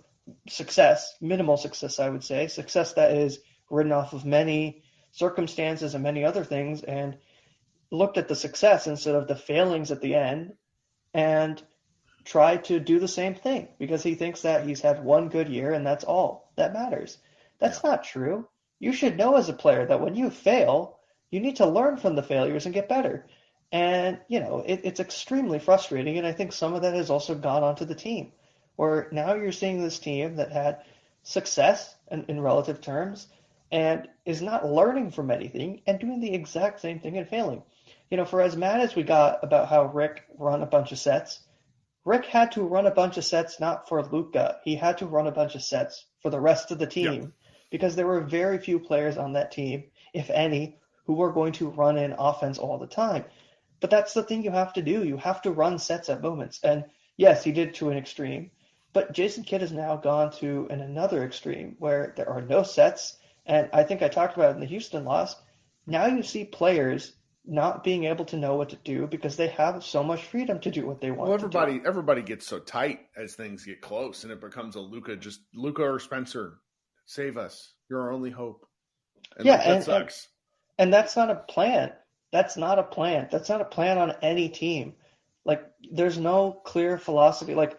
success, minimal success, I would say, success that is ridden off of many circumstances and many other things, and looked at the success instead of the failings at the end and tried to do the same thing because he thinks that he's had one good year and that's all that matters. That's not true. You should know as a player that when you fail, you need to learn from the failures and get better. And, it's extremely frustrating. And I think some of that has also gone onto the team, where now you're seeing this team that had success in relative terms and is not learning from anything and doing the exact same thing and failing. For as mad as we got about how Rick run a bunch of sets, Rick had to run a bunch of sets not for Luka. He had to run a bunch of sets for the rest of the team because there were very few players on that team, if any, who were going to run in offense all the time. But that's the thing you have to do. You have to run sets at moments. And yes, he did to an extreme. But Jason Kidd has now gone to another extreme where there are no sets. And I think I talked about it in the Houston loss. Now you see players not being able to know what to do because they have so much freedom to do what they want to do. Everybody gets so tight as things get close, and it becomes a Luka or Spencer, save us. You're our only hope. And that sucks. And that's not a plan. That's not a plan. That's not a plan on any team. Like, there's no clear philosophy. Like,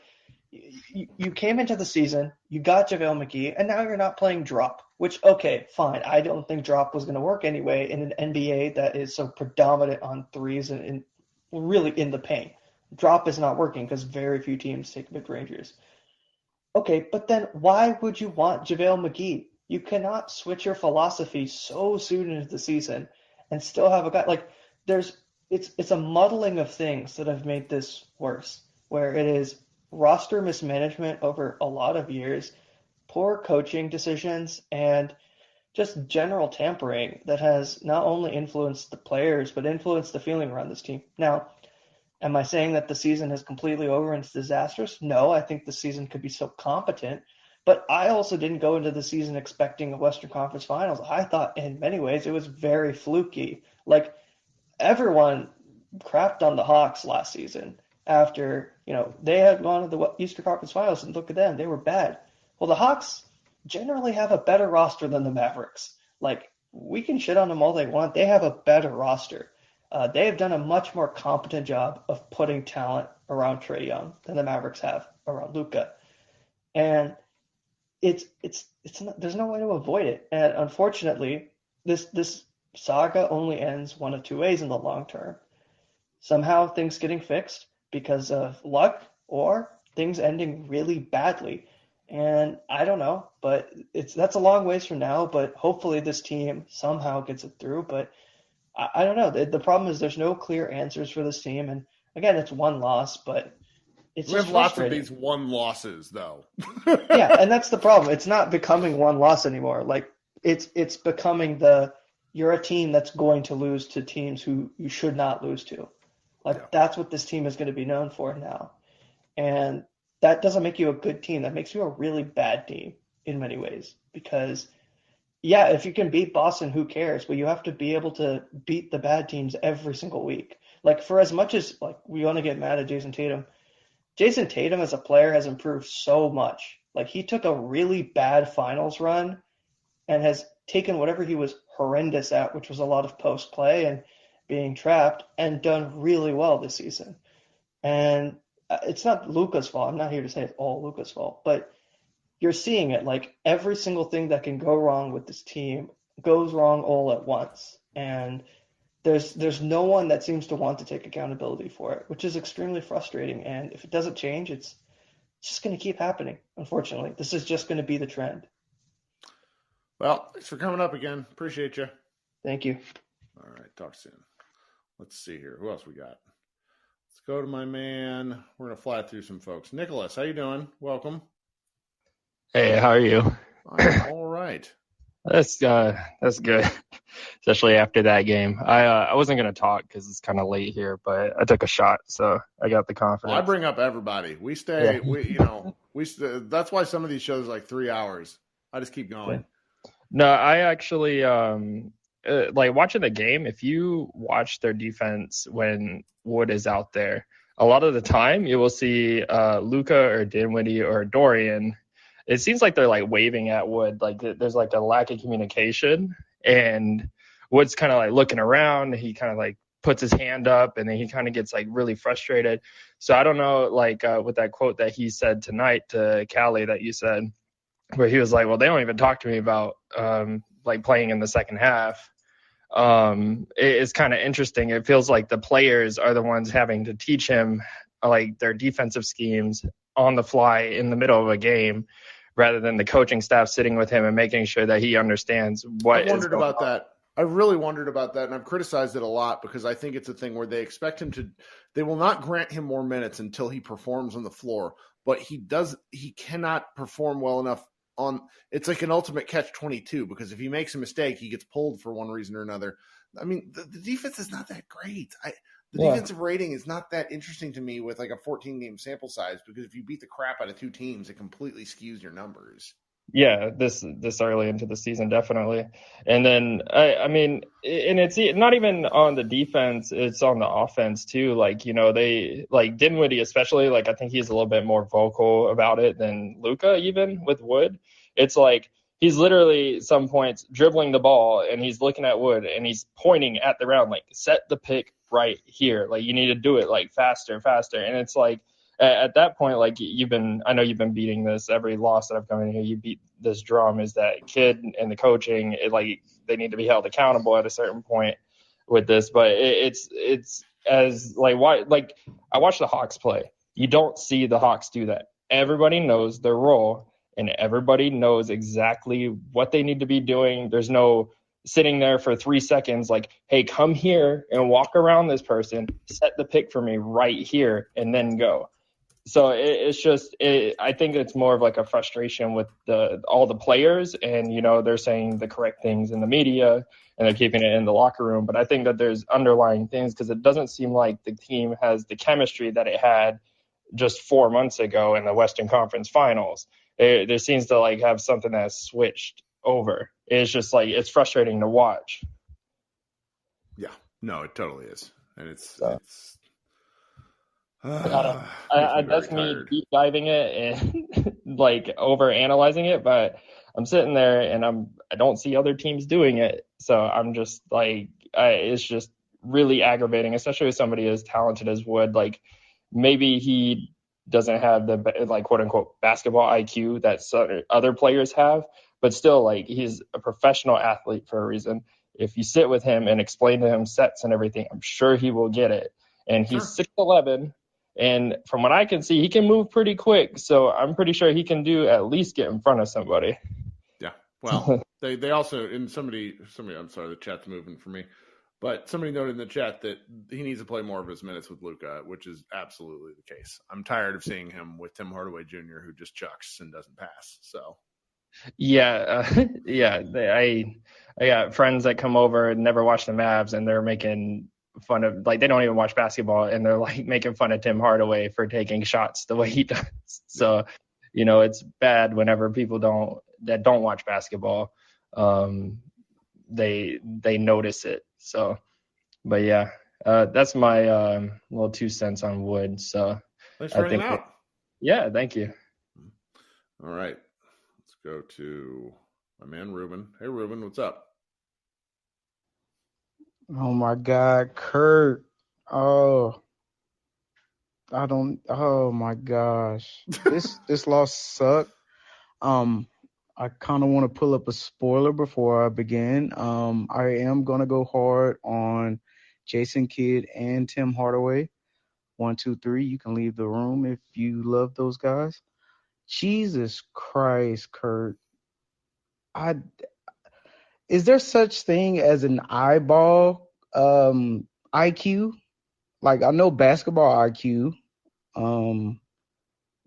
you came into the season, you got JaVale McGee, and now you're not playing drop, which, okay, fine. I don't think drop was going to work anyway in an NBA that is so predominant on threes and really in the paint. Drop is not working because very few teams take mid-rangers. Okay, but then why would you want JaVale McGee? You cannot switch your philosophy so soon into the season and still have a guy. Like, it's a muddling of things that have made this worse, where it is roster mismanagement over a lot of years, poor coaching decisions, and just general tampering that has not only influenced the players, but influenced the feeling around this team. Now, am I saying that the season is completely over and it's disastrous? No, I think the season could be so competent, but I also didn't go into the season expecting a Western Conference Finals. I thought in many ways it was very fluky. Like, everyone crapped on the Hawks last season after, they had gone to the Eastern Conference Finals, and look at them, they were bad. Well, the Hawks generally have a better roster than the Mavericks. Like, we can shit on them all they want. They have a better roster. They have done a much more competent job of putting talent around Trae Young than the Mavericks have around Luka. And it's not, there's no way to avoid it. And unfortunately, this saga only ends one of two ways in the long term. Somehow things getting fixed because of luck, or things ending really badly. And I don't know, but that's a long ways from now, but hopefully this team somehow gets it through. But I don't know. The problem is there's no clear answers for this team. And again, it's one loss, but it's we have lots of these one losses, though. Yeah, and that's the problem. It's not becoming one loss anymore. Like, it's becoming you're a team that's going to lose to teams who you should not lose to. Like, that's what this team is going to be known for now. And that doesn't make you a good team. That makes you a really bad team in many ways. Because, yeah, if you can beat Boston, who cares? But you have to be able to beat the bad teams every single week. Like, for as much as, like, we want to get mad at Jason Tatum as a player has improved so much. Like, he took a really bad finals run and has taken whatever he was horrendous at, which was a lot of post play and being trapped, and done really well this season. And it's not Luka's fault. I'm not here to say it's all Luka's fault, but you're seeing it. Like, every single thing that can go wrong with this team goes wrong all at once. And there's no one that seems to want to take accountability for it, which is extremely frustrating. And if it doesn't change, it's just going to keep happening. Unfortunately, this is just going to be the trend. Well, thanks for coming up again. Appreciate you. Thank you. All right. Talk soon. Let's see here. Who else we got? Let's go to my man. We're going to fly through some folks. Nicholas, how you doing? Welcome. Hey, how are you? I'm all right. That's good, especially after that game. I wasn't gonna talk because it's kind of late here, but I took a shot, so I got the confidence. Well, I bring up everybody. We stay. Yeah. That's why some of these shows are like 3 hours. I just keep going. No, I actually like watching the game. If you watch their defense when Wood is out there, a lot of the time you will see Luka or Dinwiddie or Dorian. It seems like they're like waving at Wood, like there's like a lack of communication, and Wood's kind of like looking around. He kind of like puts his hand up, and then he kind of gets like really frustrated. So I don't know, like with that quote that he said tonight to Callie that you said, where he was like, well, they don't even talk to me about like playing in the second half. It's kind of interesting. It feels like the players are the ones having to teach him like their defensive schemes on the fly in the middle of a game, rather than the coaching staff sitting with him and making sure that he understands what I wondered is going about on. that. I really wondered about that, and I've criticized it a lot because I think it's a thing where they expect him to – they will not grant him more minutes until he performs on the floor, but he cannot perform well enough on – it's like an ultimate catch-22 because if he makes a mistake, he gets pulled for one reason or another. I mean, the defense is not that great. The defensive rating is not that interesting to me with like a 14-game sample size because if you beat the crap out of two teams, it completely skews your numbers. Yeah, this early into the season, definitely. And then, I mean, and it's not even on the defense, it's on the offense too. Like, you know, they like Dinwiddie, especially, like, I think he's a little bit more vocal about it than Luka, even with Wood. It's like he's literally some points dribbling the ball and he's looking at Wood and he's pointing at the round, like, set the pick right here. Like, you need to do it like faster. And it's like, at that point, like I know you've been beating this every loss that I've come in here. You beat this drum is that kid and the coaching. Like they need to be held accountable at a certain point with this. But it's as like why like I watch the Hawks play. You don't see the Hawks do that. Everybody knows their role and everybody knows exactly what they need to be doing. There's no sitting there for 3 seconds like, hey, come here and walk around this person, set the pick for me right here, and then go. So it's just I think it's more of like a frustration with all the players, and you know they're saying the correct things in the media and they're keeping it in the locker room. But I think that there's underlying things because it doesn't seem like the team has the chemistry that it had just 4 months ago in the Western Conference Finals. There seems to like have something that has switched over. It's just like it's frustrating to watch. Yeah, no, it totally is, and it's that's me deep diving it and like over analyzing it, but I'm sitting there and I don't see other teams doing it, so I'm just like it's just really aggravating, especially with somebody as talented as Wood. Like maybe he doesn't have the like quote unquote basketball IQ that other players have, but still like he's a professional athlete for a reason. If you sit with him and explain to him sets and everything, I'm sure he will get it. And he's 6'11". And from what I can see, he can move pretty quick. So I'm pretty sure he can do at least get in front of somebody. Yeah. Well, they also, and somebody, I'm sorry, the chat's moving for me, but somebody noted in the chat that he needs to play more of his minutes with Luka, which is absolutely the case. I'm tired of seeing him with Tim Hardaway Jr., who just chucks and doesn't pass. So. Yeah. I got friends that come over and never watch the Mavs, and they're making fun of, like, they don't even watch basketball, and they're like making fun of Tim Hardaway for taking shots the way he does. So, you know, it's bad whenever people that don't watch basketball, they notice it. So, but yeah, that's my little 2 cents on Wood. So thanks for hanging out. Yeah, thank you. All right, let's go to my man Ruben. Hey Ruben, what's up? Oh my God, Kurt. Oh my gosh. This loss sucked. I kind of want to pull up a spoiler before I begin. I am going to go hard on Jason Kidd and Tim Hardaway. 1, 2, 3. You can leave the room if you love those guys. Jesus Christ, Kurt. Is there such thing as an eyeball IQ? Like, I know basketball IQ.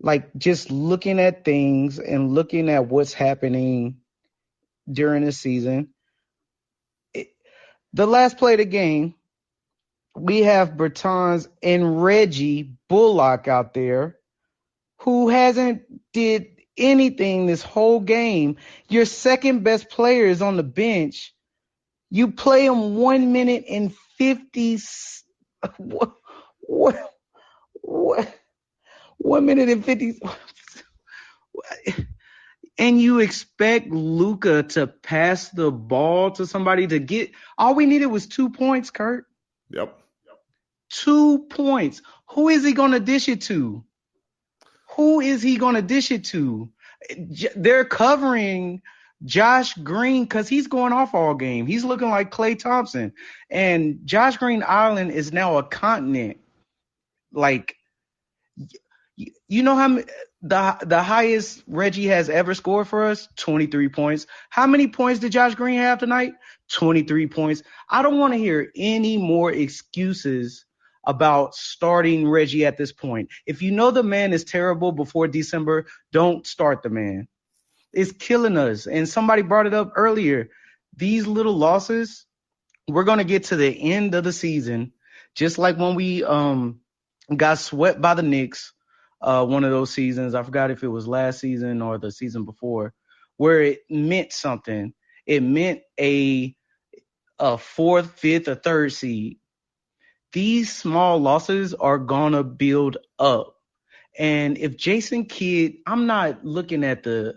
Like, just looking at things and looking at what's happening during the season. The last play of the game, we have Bertans and Reggie Bullock out there who hasn't did anything this whole game. Your second best player is on the bench. You play him 1 minute and 50. What? 1 minute and 50. And you expect Luka to pass the ball to somebody to get – all we needed was 2 points, Kurt. Yep. 2 points. Who is he going to dish it to? They're covering Josh Green because he's going off all game. He's looking like Klay Thompson. And Josh Green Island is now a continent. Like, you know how the highest Reggie has ever scored for us? 23 points. How many points did Josh Green have tonight? 23 points. I don't want to hear any more excuses about starting Reggie at this point. If you know the man is terrible before December, don't start the man. It's killing us. And somebody brought it up earlier. These little losses, we're going to get to the end of the season, just like when we got swept by the Knicks, one of those seasons. I forgot if it was last season or the season before, where it meant something. It meant a fourth, fifth, or third seed. These small losses are going to build up. And if Jason Kidd, I'm not looking at the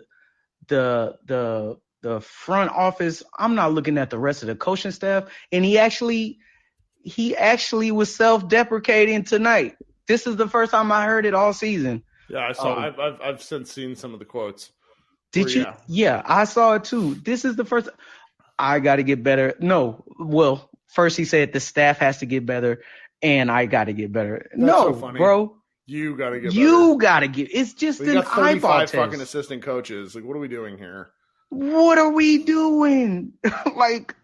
front office. I'm not looking at the rest of the coaching staff. And he actually was self-deprecating tonight. This is the first time I heard it all season. Yeah, I saw. I've since seen some of the quotes. Did you? Yeah, I saw it too. This is the first. I got to get better. No, well, first he said the staff has to get better, and I got to get better. That's no, so funny. bro. You got to get better. You got to get. It's just We an got 35 eyeball test. fucking assistant coaches. Like, what are we doing here? What are we doing? Like,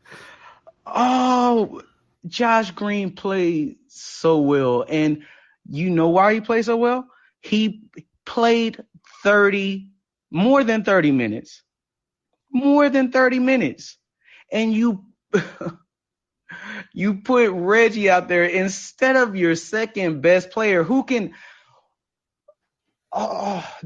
oh, Josh Green played so well, and you know why he played so well? He played more than 30 minutes. More than 30 minutes. And you put Reggie out there instead of your second best player who can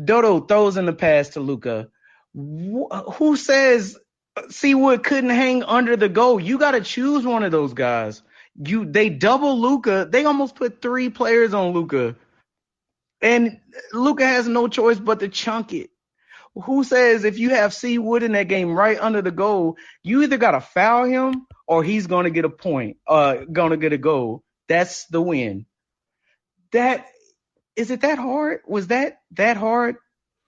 Dodo throws in the pass to Luka. Who says Seawood couldn't hang under the goal? You got to choose one of those guys. They double Luka. They almost put 3 players on Luka. And Luka has no choice but to chunk it. Who says if you have Seawood in that game right under the goal, you either got to foul him or he's going to get a point, going to get a goal. That's the win. Is it that hard? Was that hard,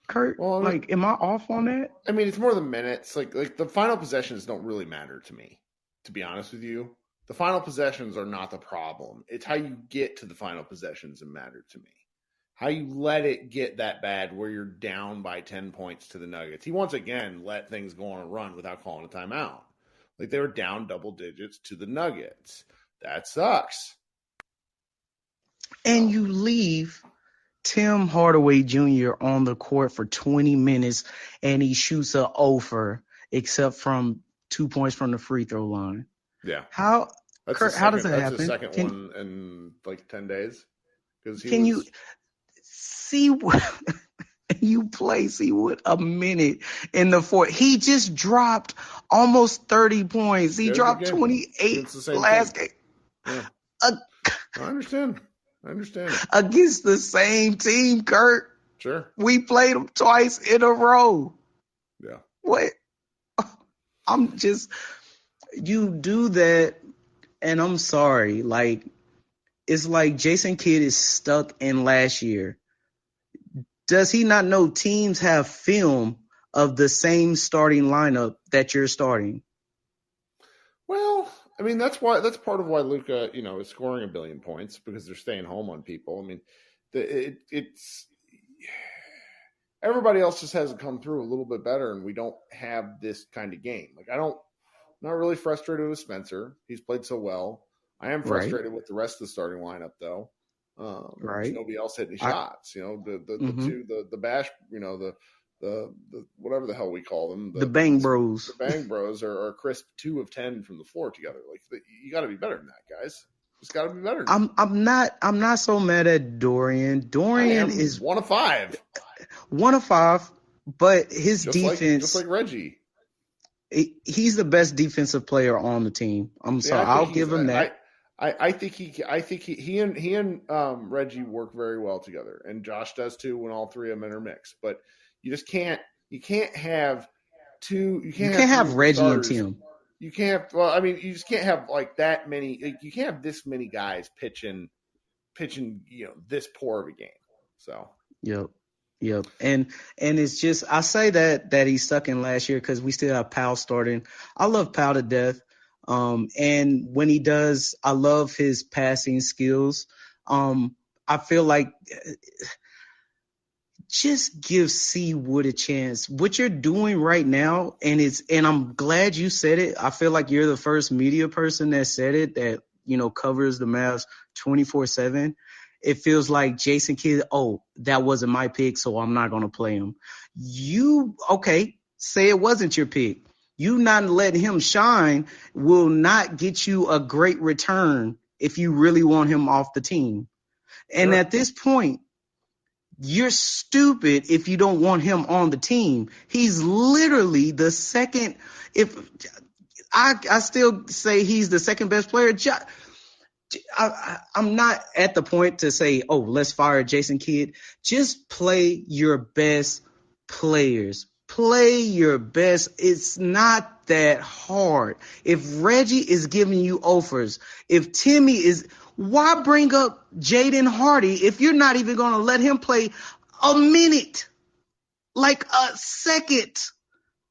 Kurt? Well, like, am I off on that? I mean, it's more than minutes. Like the final possessions don't really matter to me, to be honest with you. The final possessions are not the problem. It's how you get to the final possessions that matter to me. How you let it get that bad where you're down by 10 points to the Nuggets. He once again let things go on a run without calling a timeout. Like, they were down double digits to the Nuggets. That sucks. And you leave Tim Hardaway Jr. on the court for 20 minutes and he shoots a over except from 2 points from the free throw line. Yeah. How does that happen? That's the second one in like 10 days. You see what you play Seawood a minute in the fourth? He just dropped almost 30 points. He dropped 28 last game. Yeah. I understand. Against the same team, Kurt. Sure. We played them twice in a row. Yeah. What? You do that, and I'm sorry. Like, it's like Jason Kidd is stuck in last year. Does he not know teams have film of the same starting lineup that you're starting? Well, I mean, that's part of why Luka, is scoring 1 billion points, because they're staying home on people. I mean, it's everybody else just hasn't come through a little bit better, and we don't have this kind of game. Like, I'm not really frustrated with Spencer. He's played so well. I am frustrated with the rest of the starting lineup, though. There's nobody else hitting shots. The bash, the whatever the hell we call them, the Bang Bros. The Bang Bros are crisp 2 of 10 from the floor together. Like, you got to be better than that, guys. Just got to be better. I'm not so mad at Dorian. Dorian is 1 of 5. 1 of 5, but his defense, just like Reggie. He's the best defensive player on the team. I'm sorry, I'll give him that. I think he and Reggie work very well together, and Josh does too when all three of them intermix. But you just can't have two. You can't have three Reggie and starters. Tim. You can't. Well, I mean, you just can't have like that many. Like, you can't have this many guys pitching. This poor of a game. So. Yep. And it's just I say that he's stuck in last year because we still have Powell starting. I love Powell to death. And when he does, I love his passing skills. I feel like just give C Wood a chance. What you're doing right now, and I'm glad you said it. I feel like you're the first media person that said it that, covers the Mavs 24/7. It feels like Jason Kidd, that wasn't my pick, so I'm not going to play him. Say it wasn't your pick. You not letting him shine will not get you a great return if you really want him off the team. And at this point, you're stupid if you don't want him on the team. He's literally the second. If I still say he's the second best player. I'm not at the point to say, let's fire Jason Kidd. Just play your best players. Play your best. It's not that hard. If Reggie is giving you offers, if Timmy is, why bring up Jaden Hardy if you're not even going to let him play a minute, like a second?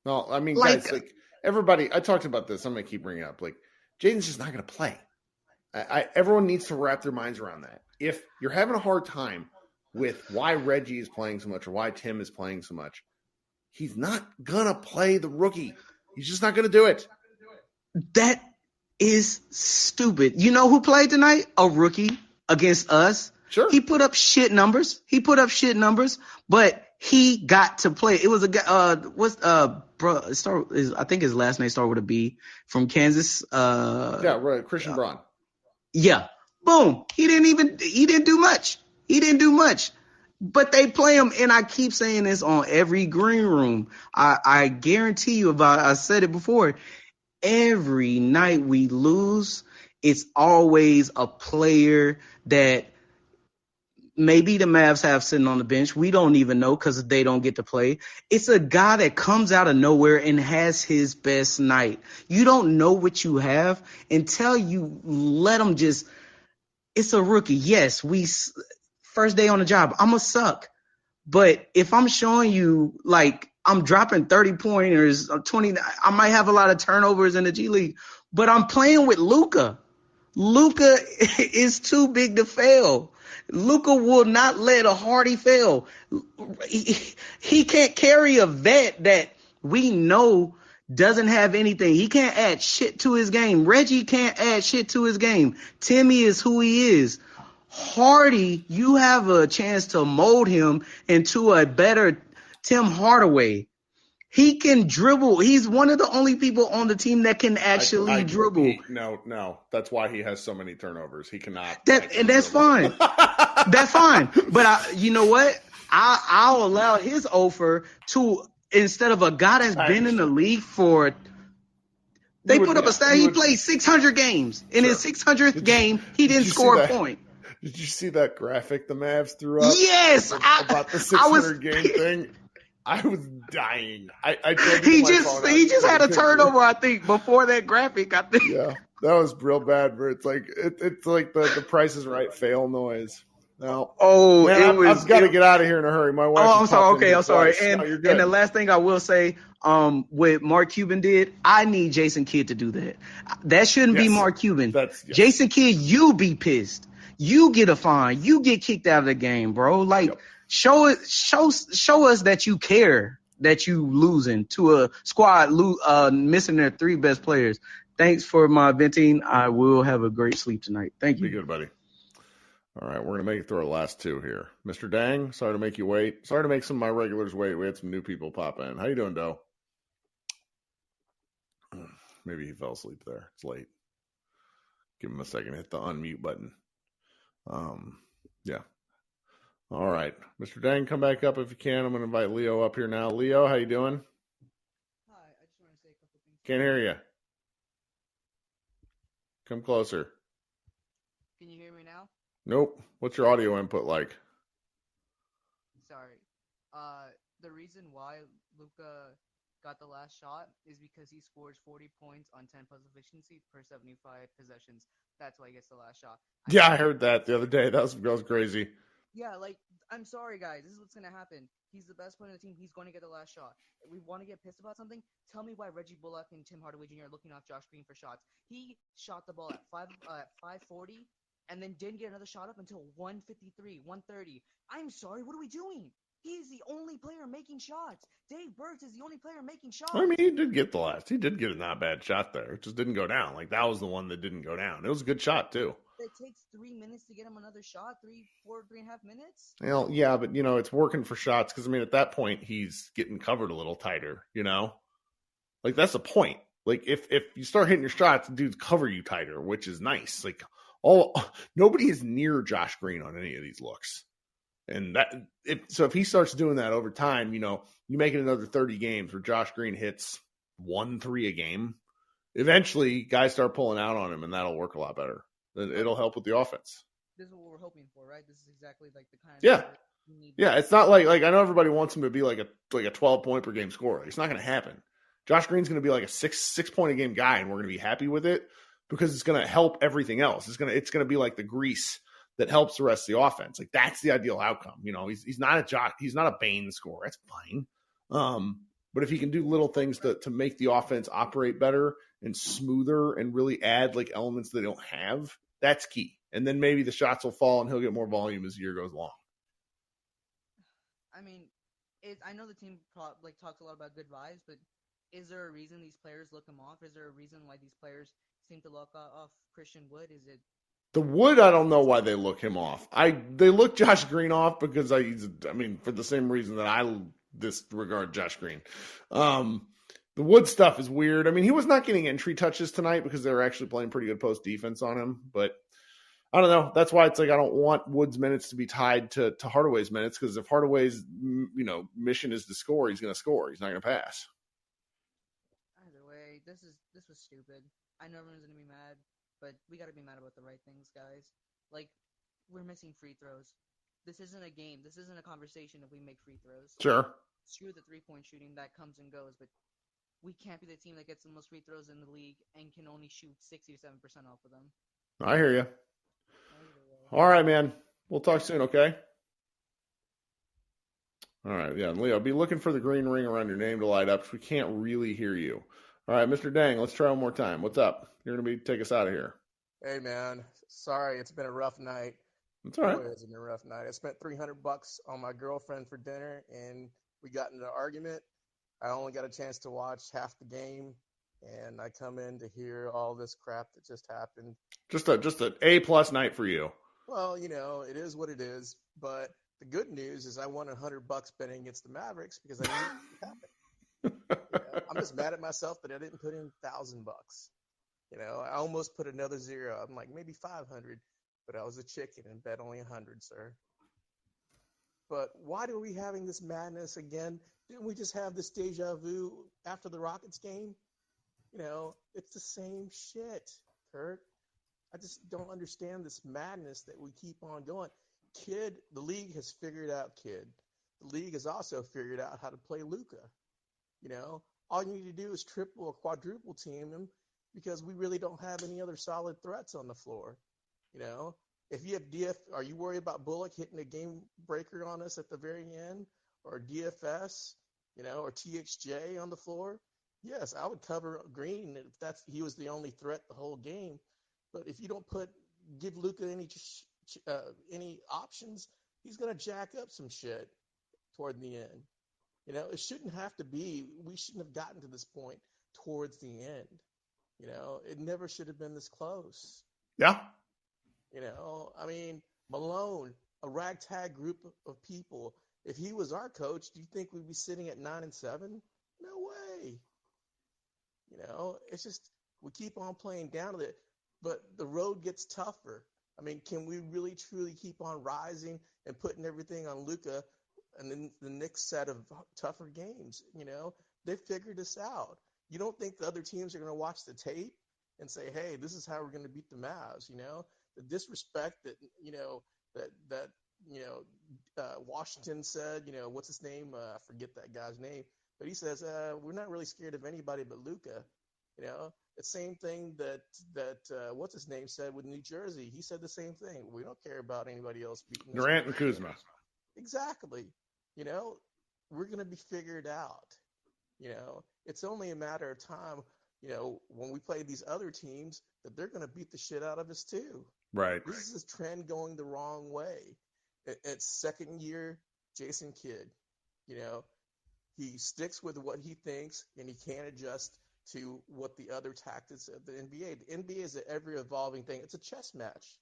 No, I mean, guys, like everybody, I talked about this. I'm going to keep bringing it up. Like, Jaden's just not going to play. Everyone needs to wrap their minds around that. If you're having a hard time with why Reggie is playing so much or why Tim is playing so much, he's not going to play the rookie. He's just not going to do it. That is stupid. You know who played tonight? A rookie against us. Sure. He put up shit numbers. But he got to play. It was a guy, I think his last name started with a B, from Kansas. Christian Braun. Yeah. Boom. He didn't do much. But they play him, and I keep saying this on every green room. I guarantee you I said it before. Every night we lose, it's always a player that maybe the Mavs have sitting on the bench. We don't even know because they don't get to play. It's a guy that comes out of nowhere and has his best night. You don't know what you have until you let him just – it's a rookie. Yes, first day on the job, I'm going to suck. But if I'm showing you, like, I'm dropping 30-pointers, 20 – I might have a lot of turnovers in the G League, but I'm playing with Luka. Luka is too big to fail. Luka will not let a Hardy fail. He can't carry a vet that we know doesn't have anything. He can't add shit to his game. Reggie can't add shit to his game. Timmy is who he is. Hardy, you have a chance to mold him into a better Tim Hardaway. He can dribble. He's one of the only people on the team that can actually dribble. No. That's why he has so many turnovers. He cannot. And that's fine. That's fine. But you know what? I'll allow his offer to, instead of a guy that's been in the league for. They put up a stat. He played 600 games. In his 600th game, he didn't score a point. Did you see that graphic the Mavs threw up? Yes, about the 600 game thing. I was dying. I told he just had a turnover, I think, before that graphic. I think. Yeah, that was real bad. But it's like the Price is Right fail noise. No. I've got to get out of here in a hurry. My wife. Oh, I'm sorry. Okay, I'm sorry. And the last thing I will say, what Mark Cuban did, I need Jason Kidd to do that. That shouldn't be Mark Cuban. Jason Kidd, you be pissed. You get a fine. You get kicked out of the game, bro. Like. Show us that you care that you losing to a squad missing their three best players. Thanks for my venting. I will have a great sleep tonight. Thank you. Be good, buddy. All right, we're going to make it through our last two here. Mr. Dang, sorry to make you wait. Sorry to make some of my regulars wait. We had some new people pop in. How you doing, Doe? Maybe he fell asleep there. It's late. Give him a second. Hit the unmute button. Yeah. All right. Mr. Dang, come back up if you can. I'm going to invite Leo up here now. Leo, how you doing? Hi. I just want to say a couple things. Can't hear you. Come closer. Can you hear me now? Nope. What's your audio input like? Sorry. The reason why Luka got the last shot is because he scores 40 points on 10 plus efficiency per 75 possessions. That's why he gets the last shot. Yeah, I heard that the other day. That was crazy. Yeah, like, I'm sorry, guys. This is what's going to happen. He's the best player on the team. He's going to get the last shot. If we want to get pissed about something, tell me why Reggie Bullock and Tim Hardaway Jr. are looking off Josh Green for shots. He shot the ball at 540 and then didn't get another shot up until 153, 130. I'm sorry, what are we doing? He's the only player making shots. Dave Burks is the only player making shots. I mean, he did get the last. He did get a not bad shot there. It just didn't go down. Like, that was the one that didn't go down. It was a good shot, too. It takes 3 minutes to get him another shot, 3.5 minutes. Well, yeah, but, it's working for shots because, at that point, he's getting covered a little tighter, Like, that's the point. Like, if you start hitting your shots, dudes cover you tighter, which is nice. Like, nobody is near Josh Green on any of these looks. And if he starts doing that over time, you make it another 30 games where Josh Green hits 1-3 a game. Eventually, guys start pulling out on him, and that'll work a lot better. It'll help with the offense. This is what we're hoping for, right? This is exactly like the kind of Yeah. Yeah, it's not like I know everybody wants him to be like a 12-point per game scorer. It's not going to happen. Josh Green's going to be like a 6-point a game guy, and we're going to be happy with it because it's going to help everything else. It's going to be like the grease that helps the rest of the offense. Like, that's the ideal outcome. He's not a Bane scorer. That's fine. But if he can do little things to make the offense operate better and smoother and really add like elements they don't have, that's key. And then maybe the shots will fall and he'll get more volume as the year goes along. I mean, I know the team talks a lot about good vibes, but is there a reason these players look him off? Is there a reason why these players seem to look off Christian Wood? Is it The Wood, I don't know why they look him off. They look Josh Green off because for the same reason that I disregard Josh Green. The Wood stuff is weird. He was not getting entry touches tonight because they were actually playing pretty good post defense on him. But I don't know. That's why it's like I don't want Wood's minutes to be tied to Hardaway's minutes because if Hardaway's mission is to score, he's going to score. He's not going to pass. Either way, this was stupid. I know everyone's going to be mad. But we got to be mad about the right things, guys. Like, we're missing free throws. This isn't a game. This isn't a conversation if we make free throws. Sure. Screw the three-point shooting. That comes and goes. But we can't be the team that gets the most free throws in the league and can only shoot 60 to 7% off of them. I hear you. All right, man. We'll talk soon, okay? All right, yeah. Leo, be looking for the green ring around your name to light up because we can't really hear you. All right, Mr. Dang, let's try one more time. What's up? You're going to take us out of here. Hey, man. Sorry, it's been a rough night. It's all right. It's been a rough night. I spent $300 on my girlfriend for dinner, and we got into an argument. I only got a chance to watch half the game, and I come in to hear all this crap that just happened. Just an A+ night for you. Well, it is what it is. But the good news is I won $100 betting against the Mavericks because I knew it would happen. I'm just mad at myself that I didn't put in $1,000. I almost put another zero. I'm like maybe 500, but I was a chicken and bet only 100, sir. But why are we having this madness again? Didn't we just have this deja vu after the Rockets game? It's the same shit, Kurt. I just don't understand this madness that we keep on going. The league has figured out Kid. The league has also figured out how to play Luka. All you need to do is triple or quadruple team him because we really don't have any other solid threats on the floor. If you have are you worried about Bullock hitting a game breaker on us at the very end or DFS, or TXJ on the floor? Yes, I would cover Green if he was the only threat the whole game. But if you don't give Luka any options, he's going to jack up some shit toward the end. It shouldn't have to be. We shouldn't have gotten to this point towards the end. It never should have been this close. Yeah. Malone, a ragtag group of people. If he was our coach, do you think we'd be sitting at 9-7? No way. It's just we keep on playing down to it, but the road gets tougher. Can we really truly keep on rising and putting everything on Luka? And then the next set of tougher games, they figured this out. You don't think the other teams are going to watch the tape and say, hey, this is how we're going to beat the Mavs, the disrespect that Washington said, what's his name? I forget that guy's name, but he says we're not really scared of anybody but Luka. The same thing that what's his name said with New Jersey. He said the same thing. We don't care about anybody else beating us. Durant and Kuzma. Exactly. We're going to be figured out. It's only a matter of time, when we play these other teams, that they're going to beat the shit out of us too. Right. This is a trend going the wrong way. It's second year Jason Kidd. He sticks with what he thinks, and he can't adjust to what the other tactics of the NBA. The NBA is an ever-evolving thing. It's a chess match.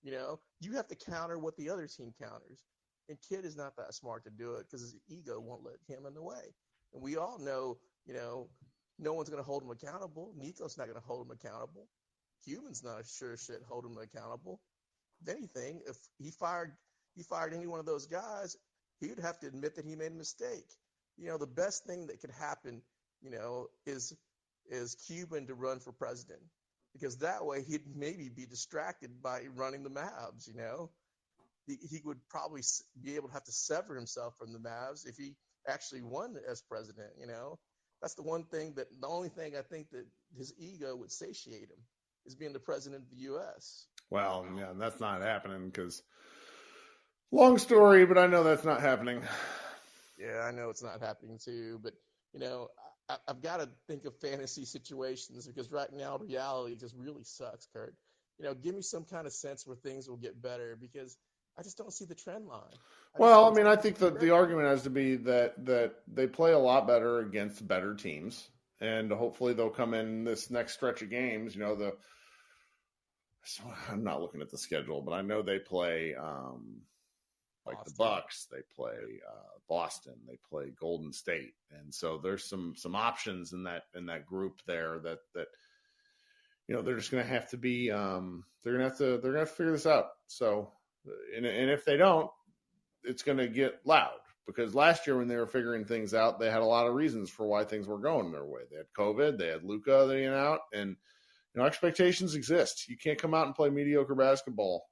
You have to counter what the other team counters. And Kidd is not that smart to do it because his ego won't let him in the way. And we all know, no one's going to hold him accountable. Nico's not going to hold him accountable. Cuban's not sure shit hold him accountable. If anything, if he fired any one of those guys, he would have to admit that he made a mistake. The best thing that could happen, is Cuban to run for president, because that way he'd maybe be distracted by running the Mavs. He would probably be able to have to sever himself from the Mavs if he actually won as president. That's the only thing I think that his ego would satiate him, is being the president of the U.S. Well, yeah, that's not happening because long story, but I know that's not happening. Yeah, I know it's not happening too, but I've got to think of fantasy situations, because right now reality just really sucks, Kurt. Give me some kind of sense where things will get better, because I just don't see the trend line. I think that the argument has to be that they play a lot better against better teams, and hopefully they'll come in this next stretch of games. I'm not looking at the schedule, but I know they play like the Bucks, they play Boston, they play Golden State, and so there's some options in that group there that they're just going to have to be they're going to have to figure this out. So and if they don't, it's going to get loud, because last year when they were figuring things out, they had a lot of reasons for why things were going their way. They had COVID, they had Luka out, and expectations exist. You can't come out and play mediocre basketball.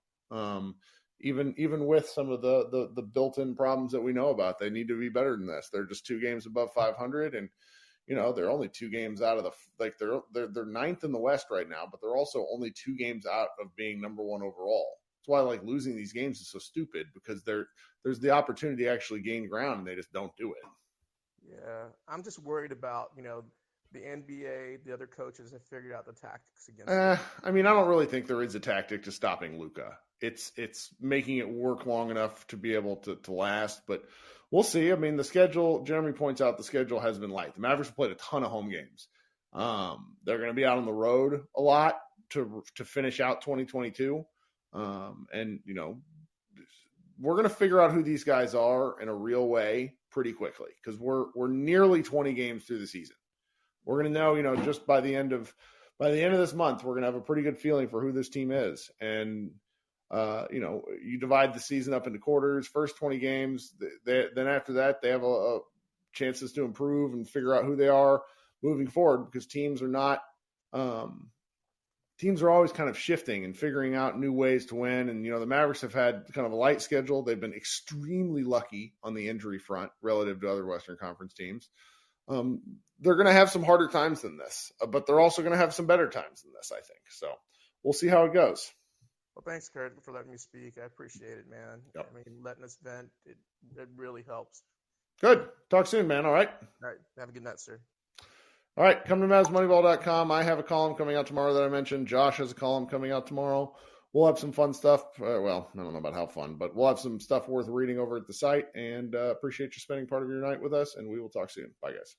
Even with some of the built-in problems that we know about, they need to be better than this. They're just 2 games above 500, and they're only 2 games out of they're ninth in the West right now, but they're also only 2 games out of being number 1 overall. That's why losing these games is so stupid, because there's the opportunity to actually gain ground, and they just don't do it. Yeah, I'm just worried about the NBA, the other coaches have figured out the tactics against them. I don't really think there is a tactic to stopping Luka. It's making it work long enough to be able to last, but we'll see. The schedule, Jeremy points out, the schedule has been light. The Mavericks have played a ton of home games. They're going to be out on the road a lot to finish out 2022. And we're going to figure out who these guys are in a real way pretty quickly, because we're nearly 20 games through the season. We're going to know, just by the end of this month, we're going to have a pretty good feeling for who this team is. And, you divide the season up into quarters, first 20 games, then after that, they have a chances to improve and figure out who they are moving forward, because teams are always kind of shifting and figuring out new ways to win. And, the Mavericks have had kind of a light schedule. They've been extremely lucky on the injury front relative to other Western Conference teams. They're going to have some harder times than this, but they're also going to have some better times than this, I think. So we'll see how it goes. Well, thanks, Kurt, for letting me speak. I appreciate it, man. Yep. Letting us vent, it really helps. Good. Talk soon, man. All right. All right. Have a good night, sir. All right. Come to MavsMoneyball.com. I have a column coming out tomorrow that I mentioned. Josh has a column coming out tomorrow. We'll have some fun stuff. Well, I don't know about how fun, but we'll have some stuff worth reading over at the site, and appreciate you spending part of your night with us, and we will talk soon. Bye, guys.